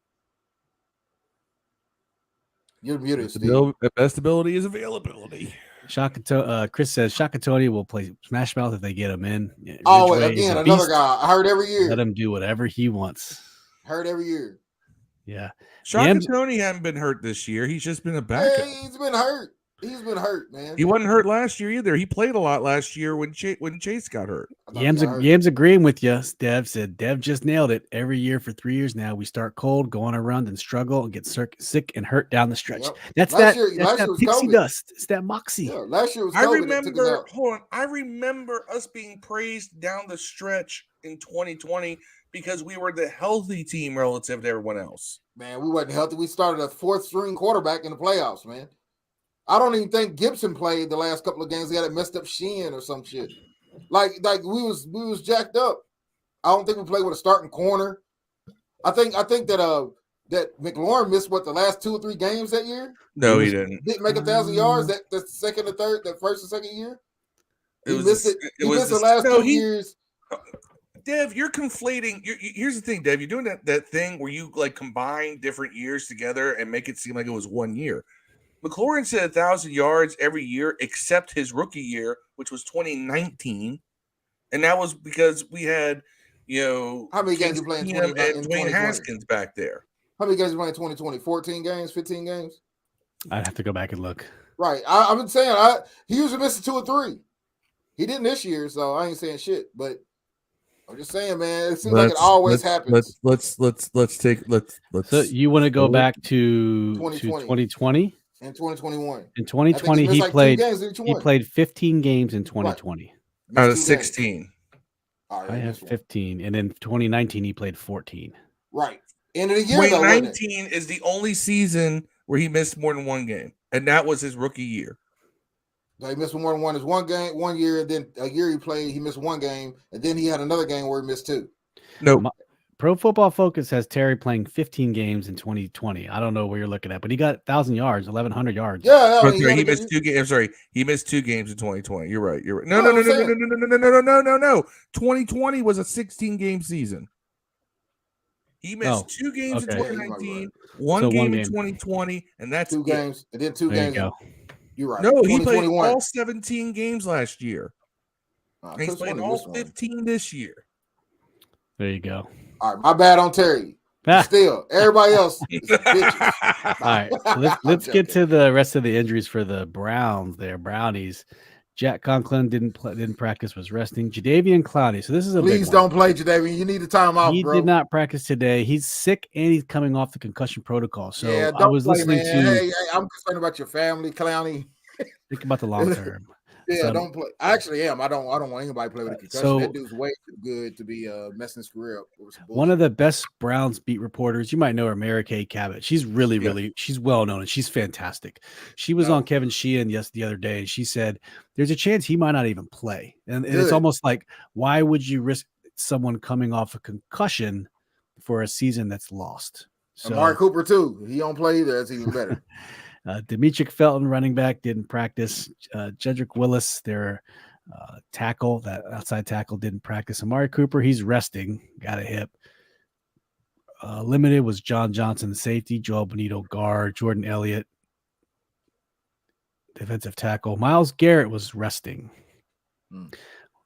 You're muted, Steve. The best ability is availability. Chris says Shakatoni will play Smash Mouth if they get him in. Again, another guy. I heard every year. Let him do whatever he wants. Heard every year. Yeah. Shakatoni hadn't been hurt this year. He's just been a backup. Hey, he's been hurt. He's been hurt, man. He wasn't hurt last year either. He played a lot last year when Chase got hurt. Yams agreeing with you. Dev said Dev just nailed it. Every year for 3 years now, we start cold, go on a run, then struggle and get sick and hurt down the stretch. Yep. That's that pixie dust. It's that moxie. Yeah, last year was COVID. I remember us being praised down the stretch in 2020 because we were the healthy team relative to everyone else. Man, we wasn't healthy. We started a 4th string quarterback in the playoffs, man. I don't even think Gibson played the last couple of games. He had a messed up shin or some shit. Like we was jacked up. I don't think we played with a starting corner. I think that McLaurin missed the last 2 or 3 games that year. No, he didn't. Didn't make 1,000 yards that second or third, that first and second year. He missed the last 2 years. Dev, you're conflating. Here's the thing, Dev. You're doing that thing where you like combine different years together and make it seem like it was 1 year. McLaurin said 1,000 yards every year except his rookie year, which was 2019, and that was because we had, how many games you playing in Dwayne Haskins back there. How many games you playing in 2020? 14 games, 15 games? I'd have to go back and look. Right, I've been saying he usually misses 2 or 3. He didn't this year, so I ain't saying shit. But I'm just saying, man, it seems like it always happens. Let's. So you want to go back to 2020? In 2021. In 2020, he played 15 games in 2020. Right. Out of 16. I have 15. And in 2019, he played 14. Right. End of the year, 2019 is the only season where he missed more than 1 game. And that was his rookie year. So he missed more than 1 is 1 game, 1 year, and then a year he missed 1 game, and then he had another game where he missed 2. No. Pro Football Focus has Terry playing 15 games in 2020. I don't know where you're looking at, but he got 1,000 yards, 1,100 yards. Yeah, he missed 2 games. I'm sorry, he missed 2 games in 2020. You're right. No. 2020 was a 16-game season. He missed 2 games in 2019, one game in 2020, and that's 2 games, and then 2 games. You're right. No, he played all 17 games last year. He's playing all 15 this year. There you go. All right, my bad on Terry. Still, everybody else is bitches. All right, let's get to the rest of the injuries for the Browns. There, Brownies. Jack Conklin didn't practice, was resting. Jadeveon Clowney. So this is please don't play Jadeveon. You need a timeout, bro. He did not practice today. He's sick and he's coming off the concussion protocol. So yeah, I was listening to. Hey, I'm concerned about your family, Clowney. Think about the long term. Yeah, don't play. I actually am. I don't want anybody to play with a concussion. So, that dude's way too good to be messing his career up. One of the best Browns beat reporters, you might know her, Mary Kay Cabot. She's really, she's well known and she's fantastic. She was on Kevin Sheehan the other day, and she said there's a chance he might not even play. And it's almost like, why would you risk someone coming off a concussion for a season that's lost? So Amari Cooper too. He don't play either. That's even better. Demetric Felton, running back, didn't practice. Jedrick Willis, their tackle, that outside tackle, didn't practice. Amari Cooper, he's resting, got a hip. Limited was John Johnson, the safety, Joel Bonito, guard, Jordan Elliott. defensive tackle. Myles Garrett was resting.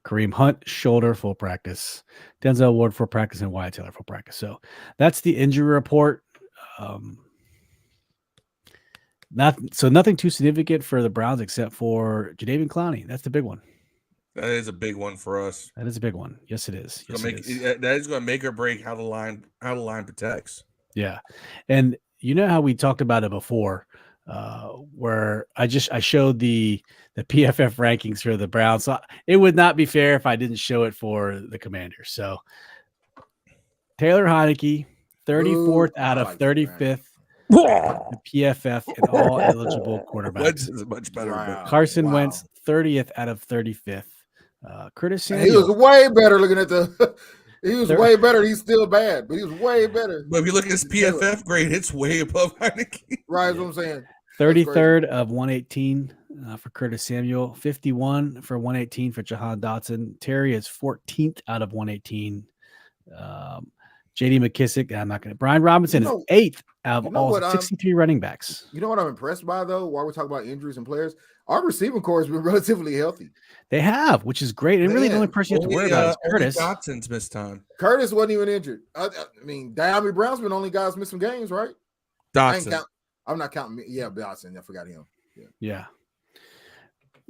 Kareem Hunt, shoulder, full practice. Denzel Ward, full practice, and Wyatt Taylor, full practice. So that's the injury report. Nothing too significant for the Browns except for Jadeveon Clowney. That's the big one. That is a big one for us. That is a big one. Yes, it is. Yes, that is going to make or break how the line protects. Yeah, and you know how we talked about it before, where I showed the PFF rankings for the Browns. So it would not be fair if I didn't show it for the Commanders. So Taylor Heinicke, 34th out of 35th. The PFF and all eligible quarterbacks. Is much better. Wow. Carson Wentz, 30th out of 35th. Curtis Samuel. He was way better looking at the. He was way better. He's still bad, but he was way better. But if you look at his PFF grade, it's way above Heinicke. Right, that's what I'm saying. 33rd of 118 for Curtis Samuel. 51 for 118 for Jahan Dotson. Terry is 14th out of 118. J.D. McKissick, I'm not going to. Brian Robinson is 8th out of all 63 running backs. You know what I'm impressed by, though, while we're talking about injuries and players? Our receiving core has been relatively healthy. They have, which is great. And really, the only person you have to worry about is Curtis. Dotson's missed time. Curtis wasn't even injured. I mean, Diami Brown's been the only guys missing games, right? Dotson. I'm not counting. Yeah, Dotson. I forgot him. Yeah.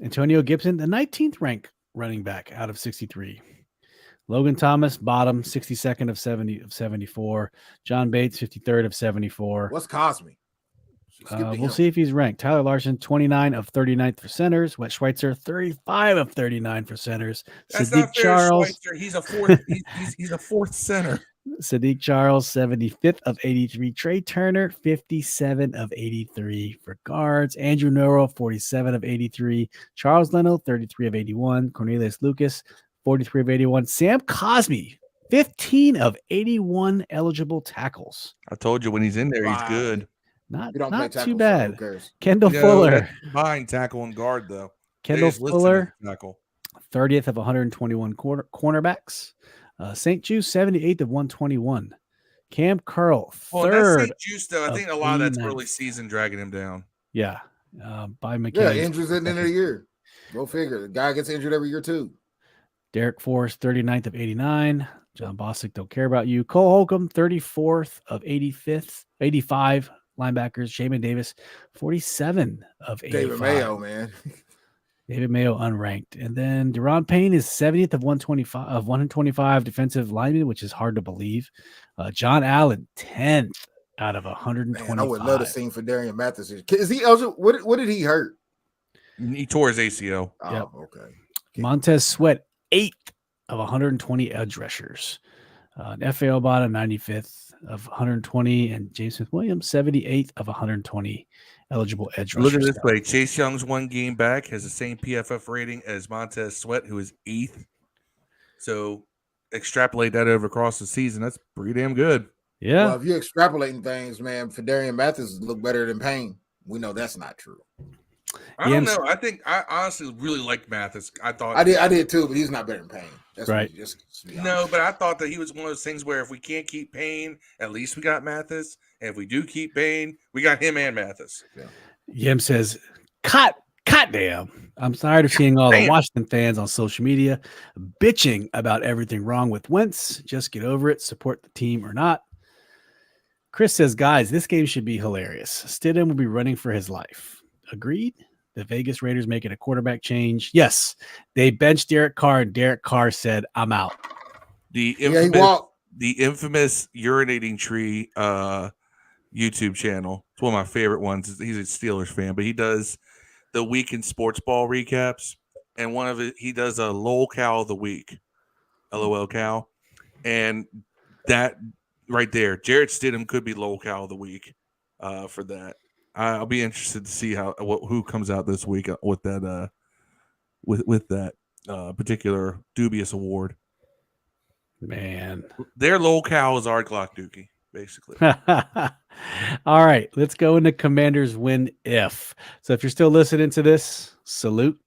Antonio Gibson, the 19th ranked running back out of 63. Logan Thomas, bottom, 62nd of 74. John Bates, 53rd of 74. What's Cosme? We'll see if he's ranked. Tyler Larson, 29 of 39th for centers. Wes Schweitzer, 35 of 39 for centers. That's Sadiq not fair, Charles. Schweitzer. He's a fourth. he's a fourth center. Sadiq Charles, 75th of 83. Trey Turner, 57 of 83 for guards. Andrew Norrell, 47 of 83. Charles Leno, 33 of 81. Cornelius Lucas, 43 of 81. Sam Cosme, 15 of 81 eligible tackles. I told you when he's in there, he's good. Not too bad. Kendall No, Fuller. Combined tackle and guard, though. Kendall Fuller, tackle. 30th of 121 cornerbacks. St. Juice, 78th of 121. Cam Curl, 3rd. St. Juice, though, I think a lot of that's early season dragging him down. Yeah. By McKinney. Yeah, injuries at the end of the year. Go figure. The guy gets injured every year, too. Derek Forrest, 39th of 89. John Bostic, don't care about you. Cole Holcomb, 34th of 85 linebackers. Shaman Davis, 47 of 85. David Mayo, man. David Mayo unranked. And then Deron Payne is 70th of 125 defensive linemen, which is hard to believe. John Allen, 10th out of 125. Man, I would love to see for Darian Mathis. Is he also what did he hurt? He tore his ACL. Oh, yep. Okay. Montez Sweat, 8th of 120 edge rushers. FAO Bottom, 95th of 120, and James Smith-Williams, 78th of 120 eligible edge rushers. Look at this play. Chase Young's one game back, has the same PFF rating as Montez Sweat, who is 8th. So extrapolate that over across the season. That's pretty damn good. Yeah. Well, if you're extrapolating things, man, for Darian Mathis look better than Payne. We know that's not true. I don't know. I honestly really liked Mathis. I did too, but he's not better than Payne. That's right. No, but I thought that he was one of those things where if we can't keep Payne, at least we got Mathis. And if we do keep Payne, we got him and Mathis. Yeah. Yim says, cut damn. I'm tired of seeing all the Washington fans on social media bitching about everything wrong with Wentz. Just get over it. Support the team or not. Chris says, guys, this game should be hilarious. Stidham will be running for his life. Agreed? The Vegas Raiders making a quarterback change. Yes, they benched Derek Carr, and Derek Carr said, I'm out. The infamous urinating tree YouTube channel. It's one of my favorite ones. He's a Steelers fan, but he does the week in sports ball recaps. And one of it, he does a LOL cow of the week. LOL cow. And that right there, Jarrett Stidham could be LOL cow of the week for that. I'll be interested to see who comes out this week with that with that particular dubious award. Man, their LOL cow is our Glock Dookie, basically. All right, let's go into Commanders win if. So if you're still listening to this, salute.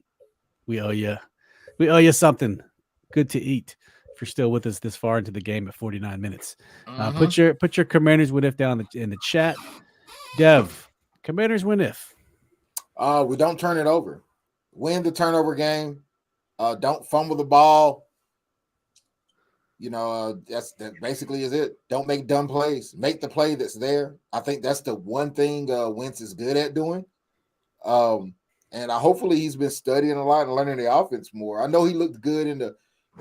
We owe you something good to eat. If you're still with us this far into the game at 49 minutes, put your Commanders win if down in the chat. Dev, Commanders win if. We don't turn it over. Win the turnover game. Don't fumble the ball. That basically is it. Don't make dumb plays. Make the play that's there. I think that's the one thing Wentz is good at doing. And hopefully he's been studying a lot and learning the offense more. I know he looked good in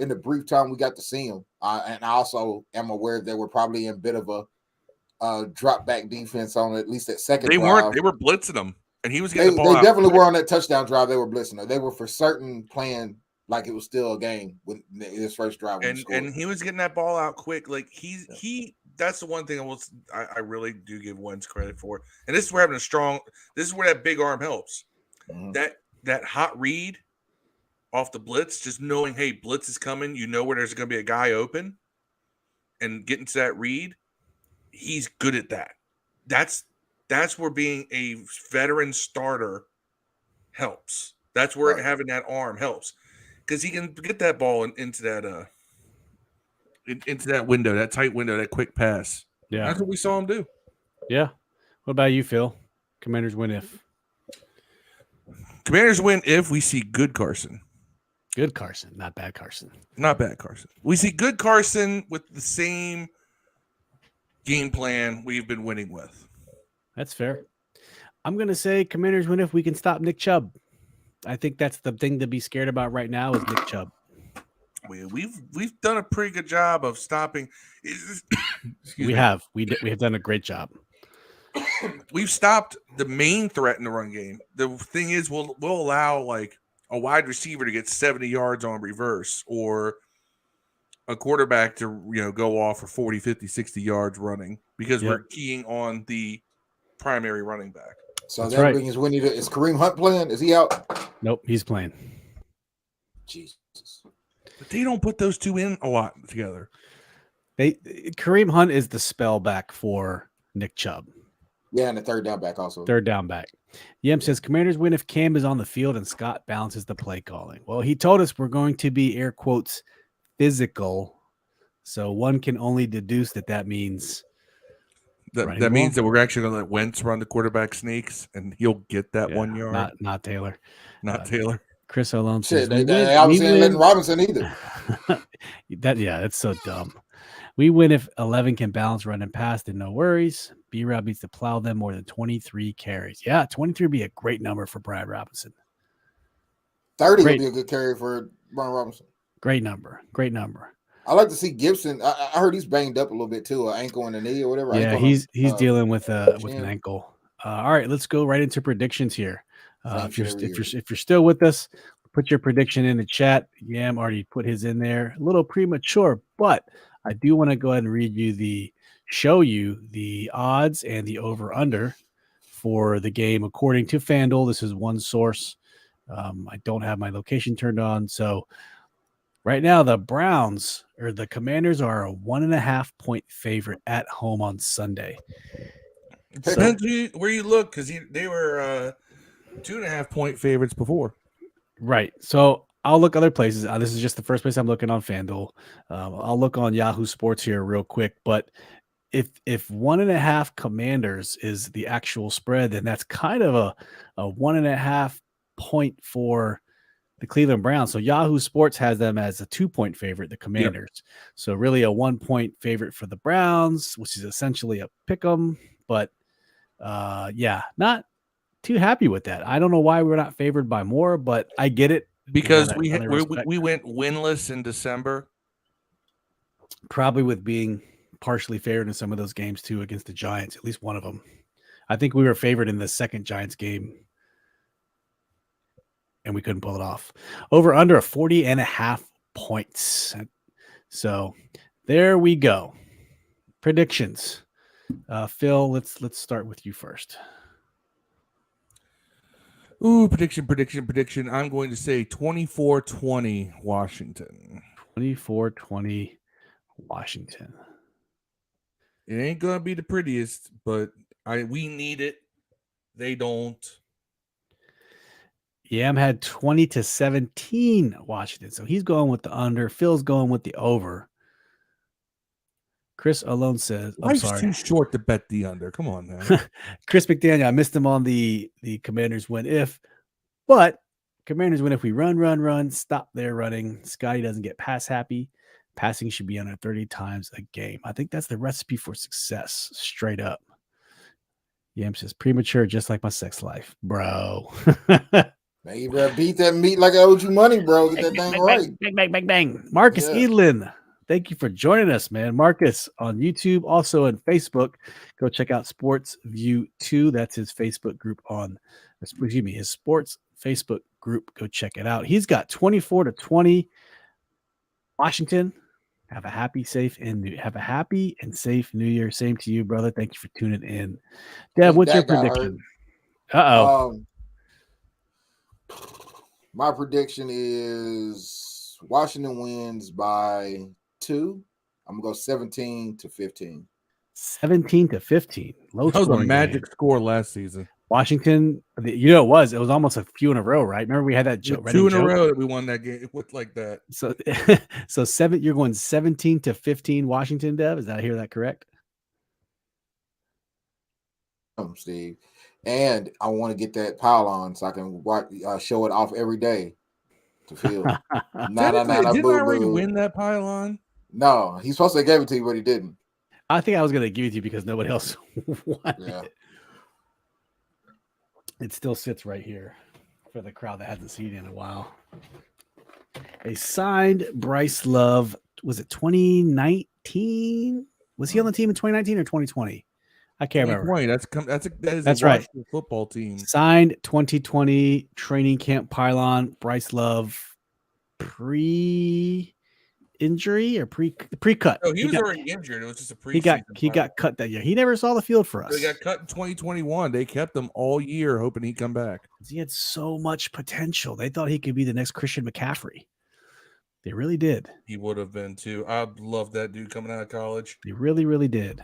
the brief time we got to see him. And I also am aware that we're probably in a bit of a drop back defense on at least that second drive. They were blitzing him, and he was getting the ball They out definitely quick. were on that touchdown drive. They were blitzing. They were for certain playing like it was still a game with his first drive. And he was getting that ball out quick. Like he that's the one thing I really do give Wentz credit for. And this is where this is where that big arm helps. Mm-hmm. That hot read off the blitz, just knowing, hey, blitz is coming, where there's going to be a guy open, and getting to that read, he's good at that. That's where being a veteran starter helps. That's where having that arm helps. Because he can get that ball into that window, that tight window, that quick pass. Yeah, that's what we saw him do. Yeah. What about you, Phil? Commanders win if. Commanders win if we see good Carson. Good Carson, not bad Carson. Not bad Carson. We see good Carson with the same game plan we've been winning with. That's fair. I'm going to say Commanders win if we can stop Nick Chubb. I think that's the thing to be scared about right now is Nick Chubb. We've done a pretty good job of stopping. We have done a great job. We've stopped the main threat in the run game. The thing is, we'll allow like a wide receiver to get 70 yards on reverse, or a quarterback to go off for 40, 50, 60 yards running, because we're keying on the primary running back. So that's that brings Winnie is Kareem Hunt playing? Is he out? Nope, he's playing. Jesus. But they don't put those two in a lot together. Kareem Hunt is the spell back for Nick Chubb. Yeah, and the third down back also. Third down back. Yem says Commanders win if Cam is on the field and Scott balances the play calling. Well, he told us we're going to be air quotes physical. So one can only deduce that means that means that we're actually going to let Wentz run the quarterback sneaks, and he'll get that 1 yard. Not Taylor. Not Taylor. Chris Olone says they obviously ain't letting Robinson either. That's so dumb. We win if 11 can balance run and pass, then no worries. B-Rob needs to plow them more than 23 carries. Yeah, 23 would be a great number for Brian Robinson. 30 would be a good carry for Brian Robinson. Great number. I like to see Gibson. I heard he's banged up a little bit too, an ankle and a knee or whatever. Yeah, he's dealing with an ankle. All right, let's go right into predictions here. If you're still with us, put your prediction in the chat. Yam already put his in there. A little premature, but I do want to go ahead and show you the odds and the over/under for the game according to FanDuel. This is one source. I don't have my location turned on, so right now the Commanders are a 1.5 point favorite at home on Sunday. Depends where you look, because they were 2.5 point favorites before. Right. So I'll look other places. This is just the first place I'm looking on FanDuel. I'll look on Yahoo Sports here real quick. But if 1.5 Commanders is the actual spread, then that's kind of a 1.5 point for the Cleveland Browns. So Yahoo Sports has them as a 2 point favorite, the Commanders. Yep. So really a 1 point favorite for the Browns, which is essentially a pick 'em. But not too happy with that. I don't know why we're not favored by more, but I get it. Because we went winless in December. Probably with being partially favored in some of those games too against the Giants, at least one of them. I think we were favored in the second Giants game and we couldn't pull it off. Over under 40.5 points. So there we go. Predictions. Phil, let's start with you first. Ooh, prediction. I'm going to say 24-20 Washington. 24-20 Washington. It ain't going to be the prettiest, but we need it. They don't. Yam had 20-17 Washington. So he's going with the under. Phil's going with the over. Chris alone says, I'm Life's sorry. too short to bet the under. Come on, man. Chris McDaniel, I missed him on the Commanders win if, but Commanders win if we run, stop their running. Scotty doesn't get pass happy. Passing should be under 30 times a game. I think that's the recipe for success, straight up. Yam says, premature, just like my sex life, bro. Man, you better beat that meat like I owed you money, bro. Get that thing right. Bang. Marcus Yeah. Edlin, thank you for joining us, man. Marcus on YouTube, also on Facebook. Go check out Sports View 2. That's his Facebook group his sports Facebook group. Go check it out. He's got 24-20 Washington. Have a happy and safe New Year. Same to you, brother. Thank you for tuning in. Dev, what's your prediction? My prediction is Washington wins by 2. I'm gonna go 17-15. 17-15. Low That was a scoring magic game. score last season. Washington, it was almost a few in a row, right? Remember we had that joke. 2 in a row that we won that game with like that. So 7. You're going 17-15 Washington, Dev. Did I hear that correct? Steve, and I want to get that pylon so I can show it off every day to feel. Didn't I already win that pylon? No, he's supposed to have gave it to you, but he didn't. I think I was going to give it to you because nobody else wanted it. It still sits right here for the crowd that hasn't seen it in a while. A signed Bryce Love. Was it 2019? Was he on the team in 2019 or 2020? I can't remember. That's right. Football team. Signed 2020 training camp pylon. Bryce Love pre-injury or pre-cut. No, he was already injured. It was just a pre. He got cut that year. He never saw the field for us. So he got cut in 2021. They kept him all year, hoping he'd come back. He had so much potential. They thought he could be the next Christian McCaffrey. They really did. He would have been too. I love that dude coming out of college. They really, really did.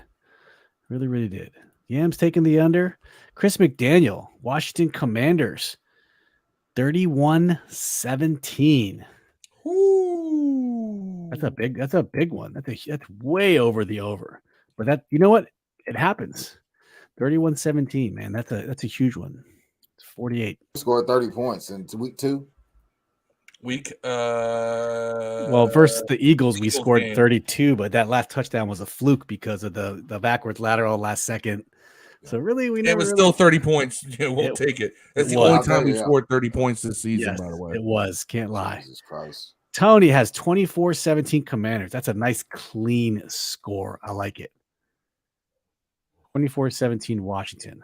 Really, really did. Yams taking the under. Chris McDaniel, Washington Commanders, 31-17. Ooh. That's a big one. That's way over the over. But that, you know what? It happens. 31-17, man. That's a huge one. It's 48. Scored 30 points in week 2. Well, versus the Eagles, we scored 32, but that last touchdown was a fluke because of the backwards lateral last second. So really, it was still 30 points. We'll take it. That's the only time we scored 30 points this season, by the way. It was. Can't lie. Jesus Christ. Tony has 24-17 Commanders. That's a nice, clean score. I like it. 24-17 Washington.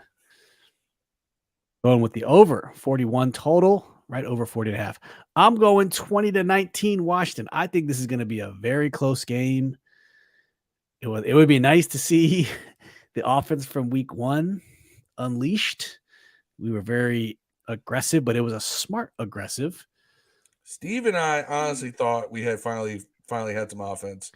Going with the over, 41 total. Right over 40.5. I'm going 20-19 Washington. I think this is going to be a very close game. It would be nice to see the offense from week 1 unleashed. We were very aggressive, but it was a smart aggressive. Steve and I honestly thought we had finally had some offense.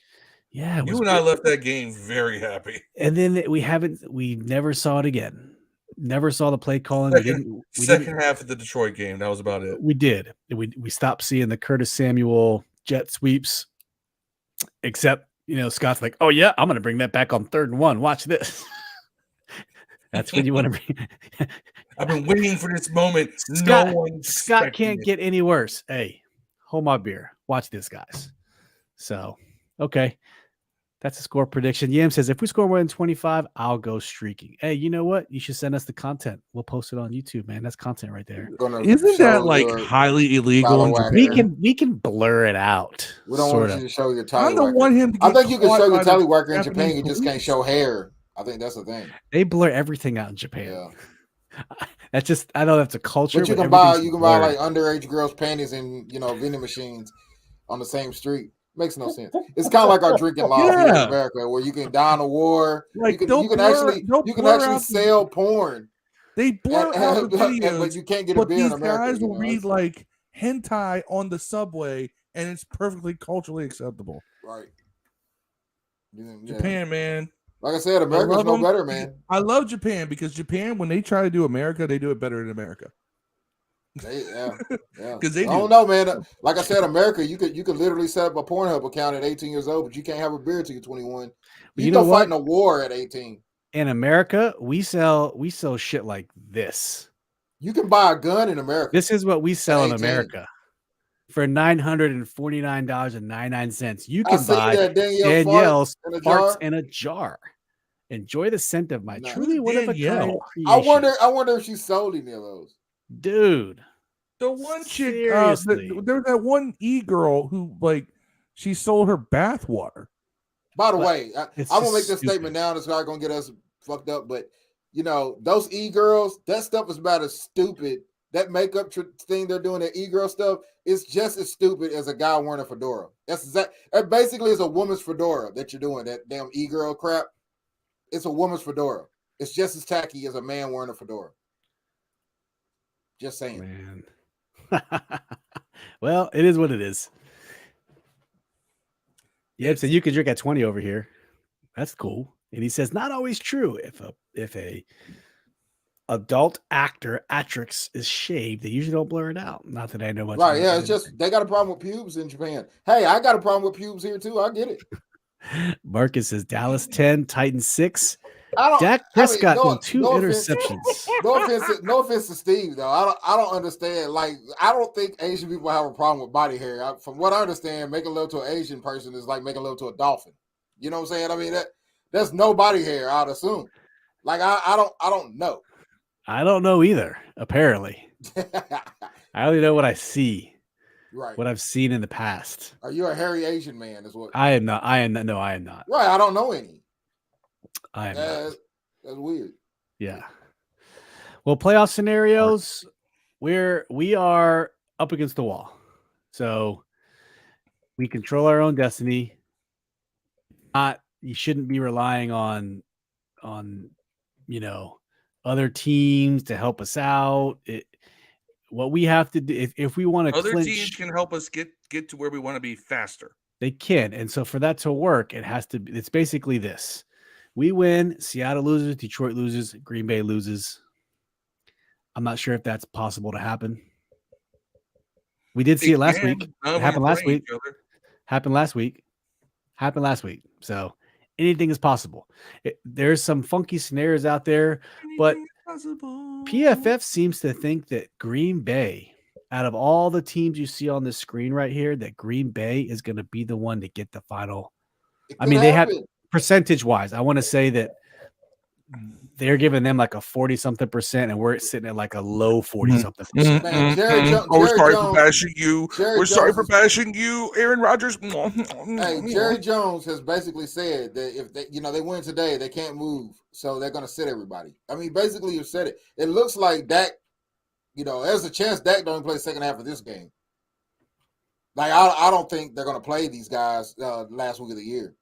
Yeah, you and I left that game very happy. And then we never saw it again. Never saw the play calling. Second half of the Detroit game. That was about it. We did. We stopped seeing the Curtis Samuel jet sweeps. Except, Scott's like, oh yeah, I'm going to bring that back on 3rd and 1. Watch this. That's when you want to bring. I've been waiting for this moment. Scott can't get any worse. Hey, hold my beer. Watch this, guys. So, okay. That's a score prediction. Yam says, if we score more than 25, I'll go streaking. Hey, you know what? You should send us the content. We'll post it on YouTube, man. That's content right there. Isn't that like highly illegal? We can blur it out. We don't want you to show your tallywhacker. I don't want him to I think you can show your tallywhacker in Japan. You just can't show hair. I think that's the thing. They blur everything out in Japan. Yeah. That's just, I know that's a culture. But you can buy like underage girls' panties in vending machines on the same street. Makes no sense. It's kind of like our drinking law here in America, where you can die in a war. Like you can actually sell porn. They blur out the videos, but you can't get a beer in America. These guys will read like hentai on the subway, and it's perfectly culturally acceptable. Right. Yeah. Japan, man. Like I said, America's no better, man. I love Japan because Japan, when they try to do America, they do it better in America. Yeah. Because they I don't know, man. Like I said, America, you could literally set up a Pornhub account at 18 years old, but you can't have a beer till you're 21. You know go what? fight in a war at 18. In America, we sell shit like this. You can buy a gun in America. This is what we sell in America for $949.99. You can buy Danielle's farts in a jar. Enjoy the scent of my truly one of a kind creation. I wonder if she sold any of those. Dude, the one chick, there was that one girl who she sold her bath water. By the way, I'm gonna make this statement now. It's not gonna get us fucked up, but those girls, that stuff is about as stupid. That makeup thing they're doing, that girl stuff, is just as stupid as a guy wearing a fedora. That basically is a woman's fedora that you're doing. That damn girl crap. It's a woman's fedora. It's just as tacky as a man wearing a fedora. Just saying. Man. Well, it is what it is. Yep, so you can drink at 20 over here. That's cool. And he says, not always true. If a adult actress is shaved, they usually don't blur it out. Not that I know much. Right, yeah, it's just they got a problem with pubes in Japan. Hey, I got a problem with pubes here too. I get it. Marcus says Dallas 10, Titans 6. Dak Prescott with 2 interceptions. No offense to Steve, though. I don't understand. Like, I don't think Asian people have a problem with body hair. From what I understand, making love to an Asian person is like making love to a dolphin. You know what I'm saying? I mean, there's no body hair, I'd assume. Like, I don't know. I don't know either, apparently. I only know what I see. Right. What I've seen in the past. Are you a hairy Asian man? Is what I am not. No, I am not. Right. I don't know any. I am not. That's weird. Yeah. Well, playoff scenarios, we are up against the wall. So we control our own destiny. You shouldn't be relying on other teams to help us out. What we have to do if we want to other teams can help us get to where we want to be faster. They can. And so for that to work, it's basically this. We win, Seattle loses, Detroit loses, Green Bay loses. I'm not sure if that's possible to happen. We did see it last week. It happened last week. Happened last week. So anything is possible. There's some funky scenarios out there, but PFF seems to think that Green Bay, out of all the teams you see on this screen right here, that Green Bay is going to be the one to get the final. I mean, they have percentage-wise. I want to say that they're giving them like a 40-something%, and we're sitting at like a low 40-something%. We're sorry for bashing you. We're sorry for bashing you, Aaron Rodgers. Hey, Jerry Jones has basically said that if they win today, they can't move, so they're going to sit everybody. I mean, basically, you said it. It looks like Dak. There's a chance Dak don't play the second half of this game. Like, I don't think they're going to play these guys last week of the year.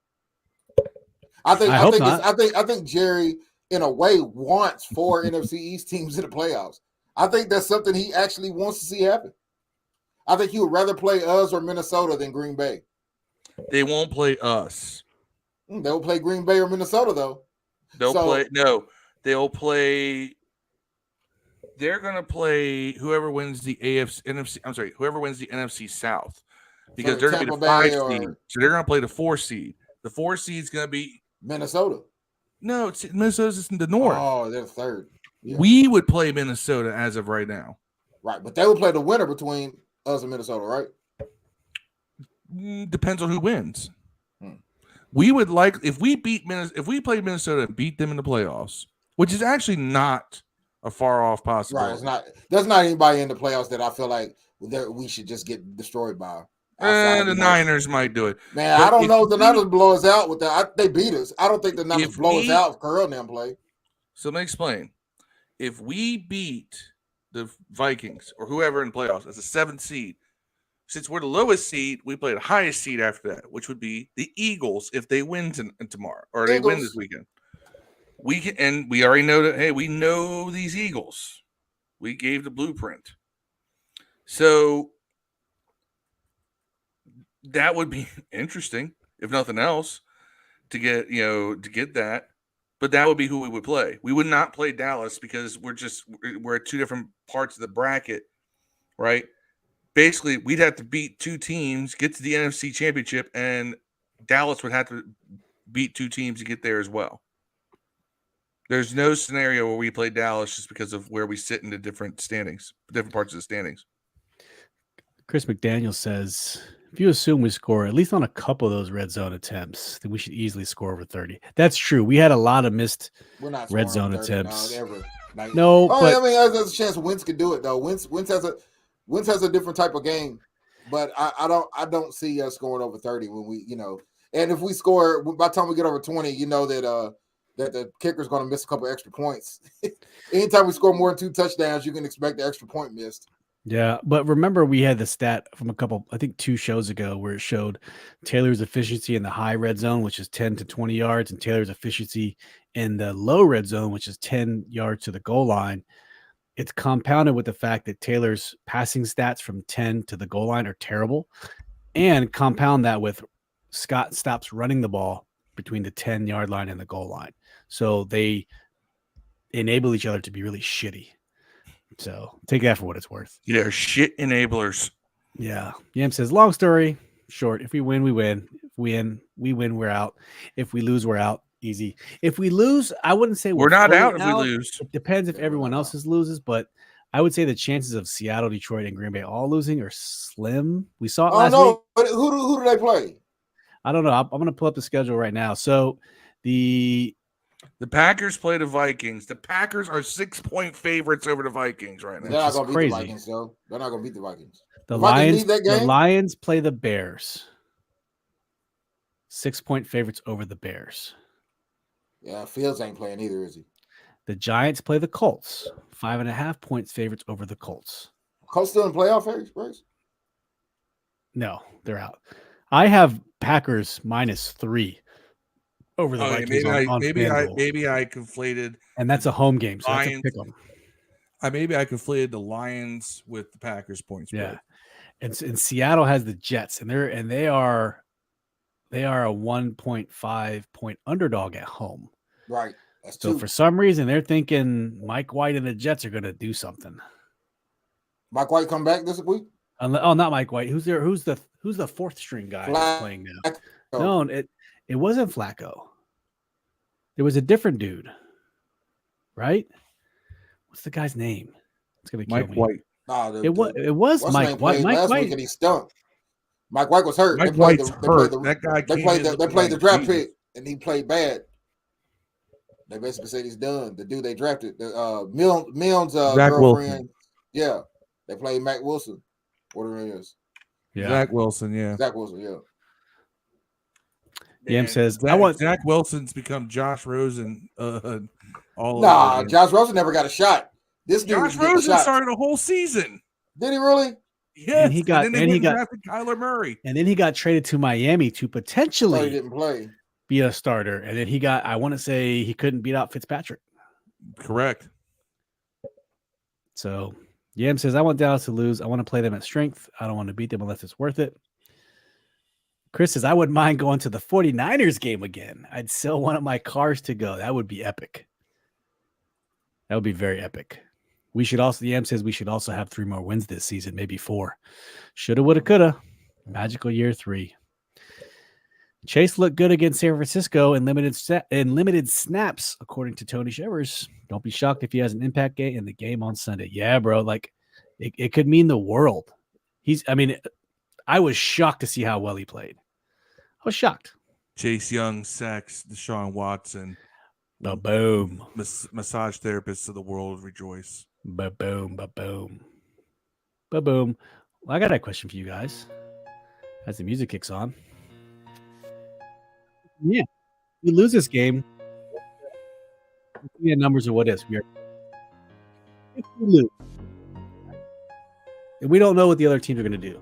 I think Jerry, in a way, wants 4 NFC East teams in the playoffs. I think that's something he actually wants to see happen. I think he would rather play us or Minnesota than Green Bay. They won't play us. They'll play Green Bay or Minnesota, though. They'll play. They're going to play whoever wins the NFC. I'm sorry, whoever wins the NFC South, because they're going to be the 5 seed. So they're going to play the 4 seed. The 4 seed is going to be Minnesota. No, Minnesota's in the north. Oh, they're third. Yeah. We would play Minnesota as of right now. Right, but they would play the winner between us and Minnesota, right? Depends on who wins. We would like if we play Minnesota and beat them in the playoffs, which is actually not a far off possibility. Right, it's not. There's not anybody in the playoffs that I feel like we should just get destroyed by. The Niners might do it. Man, but I don't know if the Niners blow us out with that. They beat us. I don't think the Niners blow us out if Curl and them play. So let me explain. If we beat the Vikings or whoever in playoffs as a 7th seed, since we're the lowest seed, we play the highest seed after that, which would be the Eagles if they win tomorrow or they win this weekend. We already know that. Hey, we know these Eagles. We gave the blueprint. So that would be interesting, if nothing else, to get that. But that would be who we would play. We would not play Dallas because we're at 2 different parts of the bracket. right? Basically, we'd have to beat 2 teams, get to the NFC Championship, and Dallas would have to beat 2 teams to get there as well. There's no scenario where we play Dallas just because of where we sit in the different standings, different parts of the standings. Chris McDaniel says, if you assume we score at least on a couple of those red zone attempts, then we should easily score over 30. That's true. We had a lot of missed red zone attempts. No, but I mean, there's a chance Wentz could do it though. Wentz has a different type of game, but I don't see us scoring over 30 when we, and if we score by the time we get over 20, that the kicker's going to miss a couple extra points. Anytime we score more than 2 touchdowns, you can expect the extra point missed. Yeah, but remember we had the stat from I think 2 shows ago, where it showed Taylor's efficiency in the high red zone, which is 10 to 20 yards, and Taylor's efficiency in the low red zone, which is 10 yards to the goal line. It's compounded with the fact that Taylor's passing stats from 10 to the goal line are terrible, and compound that with Scott stops running the ball between the 10-yard line and the goal line. So they enable each other to be really shitty. So take that for what it's worth. They're shit enablers. Yeah. Yam says, long story short, if we win, we win. If we win, we're out. If we lose, we're out. Easy. If we lose, I wouldn't say we're not out if we lose. It depends if everyone else loses, but I would say the chances of Seattle, Detroit, and Green Bay all losing are slim. We saw it last week. But who do they play? I don't know. I'm going to pull up the schedule right now. So the Packers play the Vikings. The Packers are 6-point favorites over the Vikings right now. They're not going to beat the Vikings, though. They're not going to beat the Vikings. The Lions play the Bears. 6-point favorites over the Bears. Yeah, Fields ain't playing either, is he? The Giants play the Colts. 5.5 points favorites over the Colts. Colts still in playoff race? No, they're out. I have Packers -3 over the Vikings. Maybe I conflated, and that's a home game. So Lions, that's a pick 'em. Maybe I conflated the Lions with the Packers points. Yeah, and Seattle has the Jets, and they are a 1.5 point underdog at home. Right. So for some reason, they're thinking Mike White and the Jets are going to do something. Mike White come back this week? Not Mike White. Who's the fourth string guy that's playing now? No, it wasn't Flacco. There was a different dude, right? What's the guy's name? It's gonna kill me. White. No, it was Mike White. Mike White, and he stunk. Mike White was hurt. Mike White's hurt. That guy. They played the draft pick, and he played bad. They basically said he's done. The dude they drafted, Milne's girlfriend. Wilson. Yeah, they played Mac Wilson. Whatever it is. Yeah. Zach Wilson. Yeah. Yam says, Zach Wilson's become Josh Rosen. Josh Rosen never got a shot. This dude Josh Rosen started a whole season. Did he really? Yes. And he got Kyler Murray. And then he got traded to Miami to potentially he didn't play. Be a starter. And then I want to say he couldn't beat out Fitzpatrick. Correct. So Yam says, I want Dallas to lose. I want to play them at strength. I don't want to beat them unless it's worth it. Chris says, I wouldn't mind going to the 49ers game again. I'd sell one of my cars to go. That would be epic. That would be very epic. Yam says we should also have 3 more wins this season, maybe 4. Shoulda, woulda, coulda. Magical year 3. Chase looked good against San Francisco in limited snaps, according to Tony Shivers. Don't be shocked if he has an impact game in the game on Sunday. Yeah, bro. Like it could mean the world. I was shocked to see how well he played. I was shocked. Chase Young sacks Deshaun Watson. Ba-boom. Massage therapists of the world rejoice. Ba-boom, ba-boom. Ba-boom. Well, I got a question for you guys as the music kicks on. Yeah. We lose this game. The numbers are what is. If we lose, and we don't know what the other teams are going to do.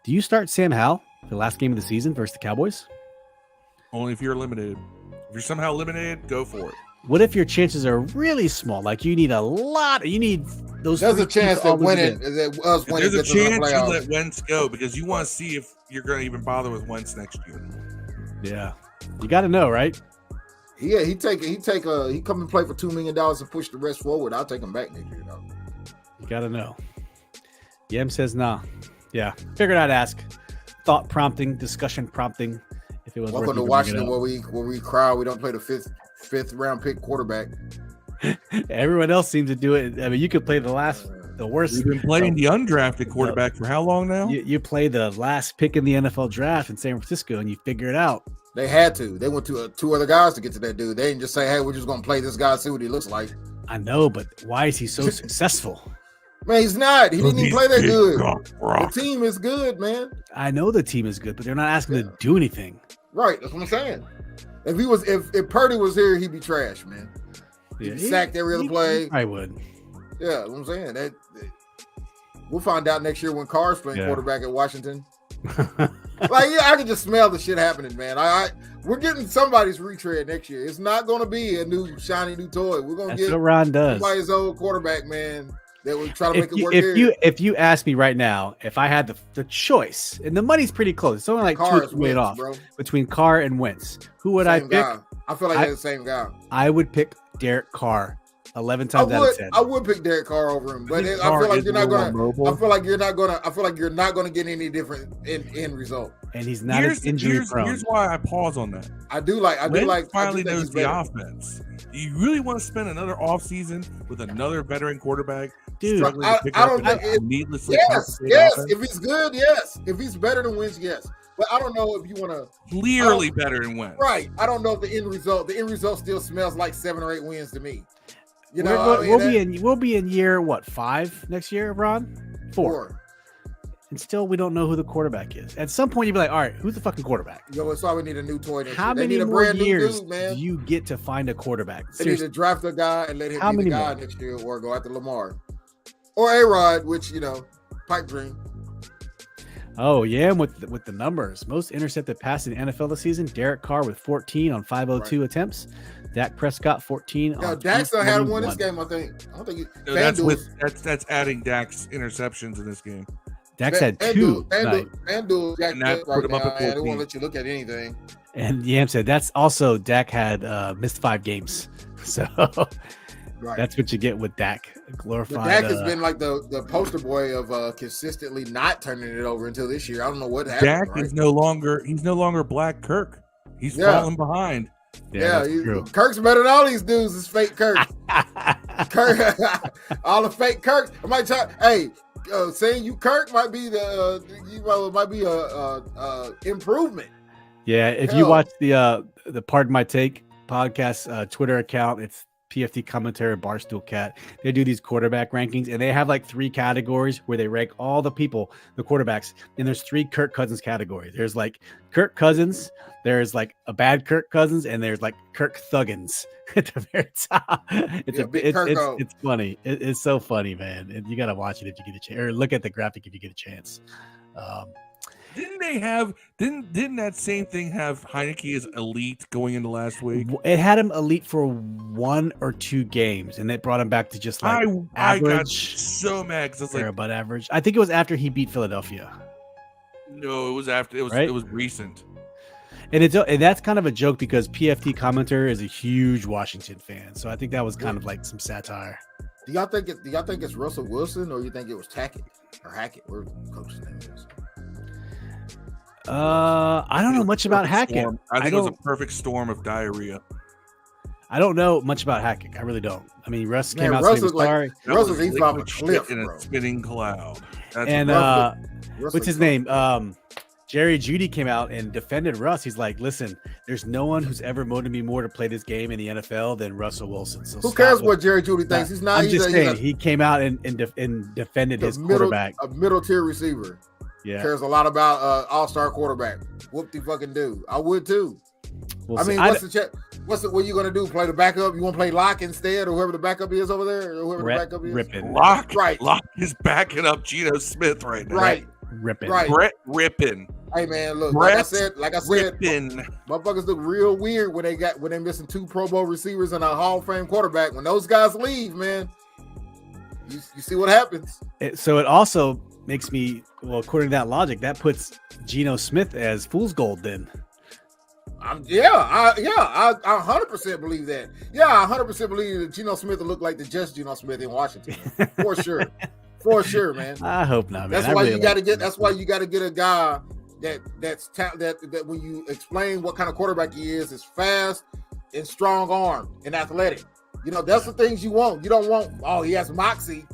Do you start Sam Howell for the last game of the season versus the Cowboys? Only if you're eliminated. If you're somehow eliminated, go for it. What if your chances are really small? Like you need those. There's a chance that winning. There's a chance you let Wentz go because you want to see if you're going to even bother with Wentz next year. Yeah, you got to know, right? Yeah, he come and play for $2 million and push the rest forward. I'll take him back next year. You got to know. Yem says nah. Yeah, figured I'd ask. Thought prompting, discussion prompting. If it was welcome to Washington, where we cry we don't play the fifth round pick quarterback. Everyone else seems to do it. I mean, you could play the worst. We've been playing the undrafted quarterback for how long now? You play the last pick in the NFL draft in San Francisco, and you figure it out. They had to. They went to two other guys to get to that dude. They didn't just say, "Hey, we're just gonna play this guy, see what he looks like." I know, but why is he so successful? Man, he's not. He didn't even play that good. Rock. The team is good, man. I know the team is good, but they're not asking to do anything. Right, that's what I'm saying. If Purdy was here, he'd be trash, man. He'd be sacked every other play. I would. Yeah, that's what I'm saying. That we'll find out next year when Carr's playing quarterback at Washington. I can just smell the shit happening, man. We're getting somebody's retread next year. It's not going to be a new shiny new toy. We're going to get what Ron does. Somebody's old quarterback, man. That would try to make it work. If you ask me right now, if I had the choice, and the money's pretty close, it's only like Carr's 2 weight off, bro. between Carr and Wentz, who would I pick? Guy. I feel like they're the same guy. I would pick Derek Carr 11 times out of 10. I would pick Derek Carr over him, but I feel like you're not gonna. I feel like you're not gonna get any different end result. And he's not as injury prone. Here's why I pause on that. I do like. Finally knows the offense. Do you really want to spend another offseason with another veteran quarterback? Dude, I don't know. Needlessly, yes. If he's good, yes. If he's better than Wentz, yes. But I don't know if you want to clearly better than Wentz. Right. I don't know if the end result still smells like 7 or 8 wins to me. You know, we'll be in year 5 next year, Ron? 4. And still we don't know who the quarterback is. At some point you'll be like, all right, who's the fucking quarterback? Yo, that's why we need a new toy. How many more years do you get to find a quarterback? They need to draft a guy and let him be the guy next year, or go after Lamar. Or A-Rod, which, pipe dream. Oh, yeah, and with the numbers. Most intercepted passes in the NFL this season, Derek Carr with 14 on 502 attempts. Dak Prescott 14 on Dak's had one this game, I think. I don't think that's adding Dak's interceptions in this game. Dak's had 2. FanDuel and that put him up at 14. They won't let you look at anything. And Yam said that's also Dak had missed 5 games. So that's what you get with Dak. Glorified. But Dak has been like the poster boy of consistently not turning it over until this year. I don't know what happened. Dak is no longer Black Kirk. He's falling behind. Yeah, true. Kirk's better than all these dudes. Is fake Kirk. Kirk, all the fake Kirks. I might try. Hey, saying you Kirk might be a improvement. Yeah, if you watch the Pardon My Take podcast Twitter account, it's PFT Commentary, Barstool Cat. They do these quarterback rankings, and they have like 3 categories where they rank all the quarterbacks. And there's 3 Kirk Cousins categories. There's like Kirk Cousins, there's like a bad Kirk Cousins, and there's like Kirk Thuggins at the very top. It's funny. It's so funny, man. And you gotta watch it if you get a chance, or look at the graphic if you get a chance. Didn't that same thing have Heinicke as elite going into last week? It had him elite for 1 or 2 games, and it brought him back to just like average. I got so mad because it's like about average. I think it was after he beat Philadelphia. No, it was after. It was recent. And that's kind of a joke because PFT Commenter is a huge Washington fan, so I think that was kind of like some satire. Do y'all think it's Russell Wilson, or you think it was Hackett or Hackett? Where the coach's name is? I don't know much about Hackett. I think it was a perfect storm of diarrhea. I don't know much about Hackett. I really don't. I mean, Russ came out saying sorry. Russell's he's off a cliff in a spinning cloud. And what's his name? Jerry Jeudy came out and defended Russ. He's like, listen, there's no one who's ever motivated me more to play this game in the NFL than Russell Wilson. So who cares what Jerry Jeudy thinks? He's not. I'm just saying he came out and defended his quarterback. A middle tier receiver. Yeah. Cares a lot about all-star quarterback. Whoop-de-fucking do. I would too. What are you gonna do? Play the backup? You want to play lock instead, or whoever the backup is over there, or whoever the backup is? Ripping. Lock, right? Lock is backing up Geno Smith right now. Right. Ripping. Right. Brett Rippin. Hey man, look. Like I said, Rippin. Motherfuckers look real weird when they're missing 2 Pro Bowl receivers and a Hall of Fame quarterback. When those guys leave, man, you see what happens. So it also makes me, well, according to that logic, that puts Geno Smith as fool's gold then. I 100% believe that. Yeah, I 100% believe that Geno Smith will look like the just Geno Smith in Washington. For sure. For sure, man. I hope not, man. That's why you got to get. That's why you got to get a guy that when you explain what kind of quarterback he is fast and strong arm and athletic. You know, that's the things you want. You don't want, he has moxie.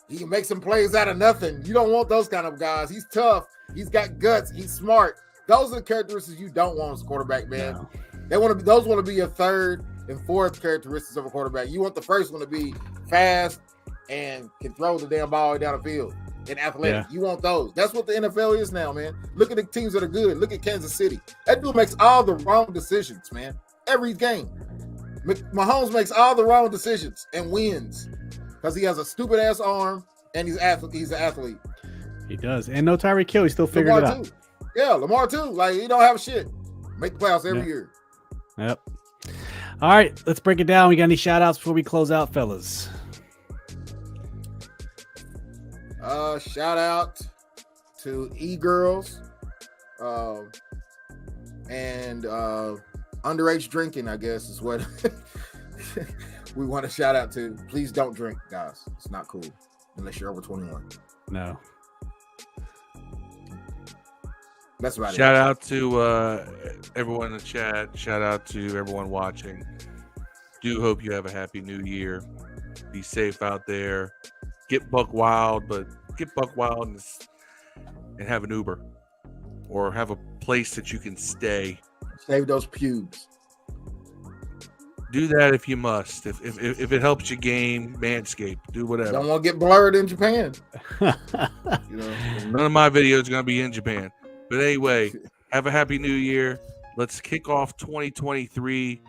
He can make some plays out of nothing. You don't want those kind of guys. He's tough. He's got guts. He's smart. Those are the characteristics you don't want as a quarterback, man. No. Those want to be your third and fourth characteristics of a quarterback. You want the first one to be fast and can throw the damn ball down the field and athletic. Yeah. You want those. That's what the NFL is now, man. Look at the teams that are good. Look at Kansas City. That dude makes all the wrong decisions, man. Every game. Mahomes makes all the wrong decisions and wins because he has a stupid ass arm and he's an athlete. He does. And no Tyreek Hill. He still figured it out. Too. Yeah, Lamar too. Like, he don't have shit. Make the playoffs every year. Yep. All right, let's break it down. We got any shout outs before we close out, fellas? Shout out to E-Girls and underage drinking, I guess, is what we want to shout out to. Please don't drink, guys. It's not cool unless you're over 21. No. That's about it. Shout out to everyone in the chat. Shout out to everyone watching. Do hope you have a happy new year. Be safe out there. Get buck wild, but get buck wild and have an Uber or have a place that you can stay. Save those pubes. Do that if you must. If it helps you game, Manscaped. Do whatever. Don't want to get blurred in Japan. None of my videos are going to be in Japan. But anyway, have a happy new year. Let's kick off 2023.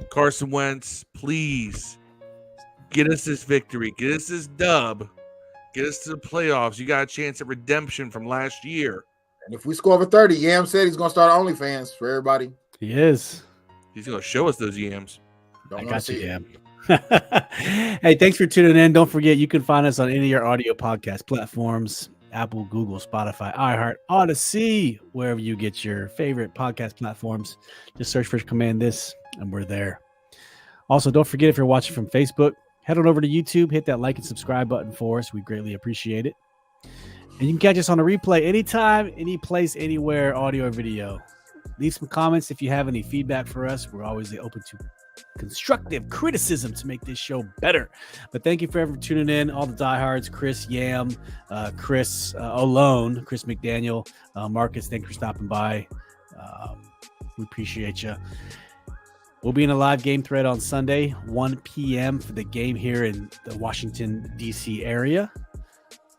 Carson Wentz, please get us this victory. Get us this dub. Get us to the playoffs. You got a chance at redemption from last year. And if we score over 30, Yam said he's going to start OnlyFans for everybody. He is. He's going to show us those yams. I got you, Yam. Hey, thanks for tuning in. Don't forget, you can find us on any of your audio podcast platforms. Apple, Google, Spotify, iHeart, Odyssey, wherever you get your favorite podcast platforms. Just search for Command This, and we're there. Also, don't forget, if you're watching from Facebook, head on over to YouTube, hit that like and subscribe button for us. We greatly appreciate it. And you can catch us on a replay anytime, any place, anywhere, audio or video. Leave some comments if you have any feedback for us. We're always open to constructive criticism to make this show better. But thank you for ever tuning in. All the diehards, Chris, Yam, Chris Alone, Chris McDaniel, Marcus, thanks for stopping by. We appreciate you. We'll be in a live game thread on Sunday, 1 p.m. for the game here in the Washington, D.C. area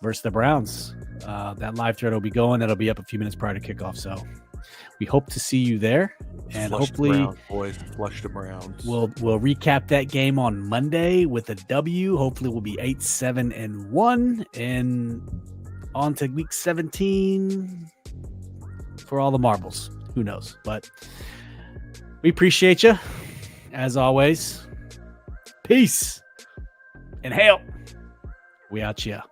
versus the Browns. That live thread will be going. That'll be up a few minutes prior to kickoff. So we hope to see you there. And hopefully, flush the Browns. We'll recap that game on Monday with a W. Hopefully, we'll be 8-7-1 and on to week 17 for all the marbles. Who knows? But we appreciate you as always. Peace and hail. We out here.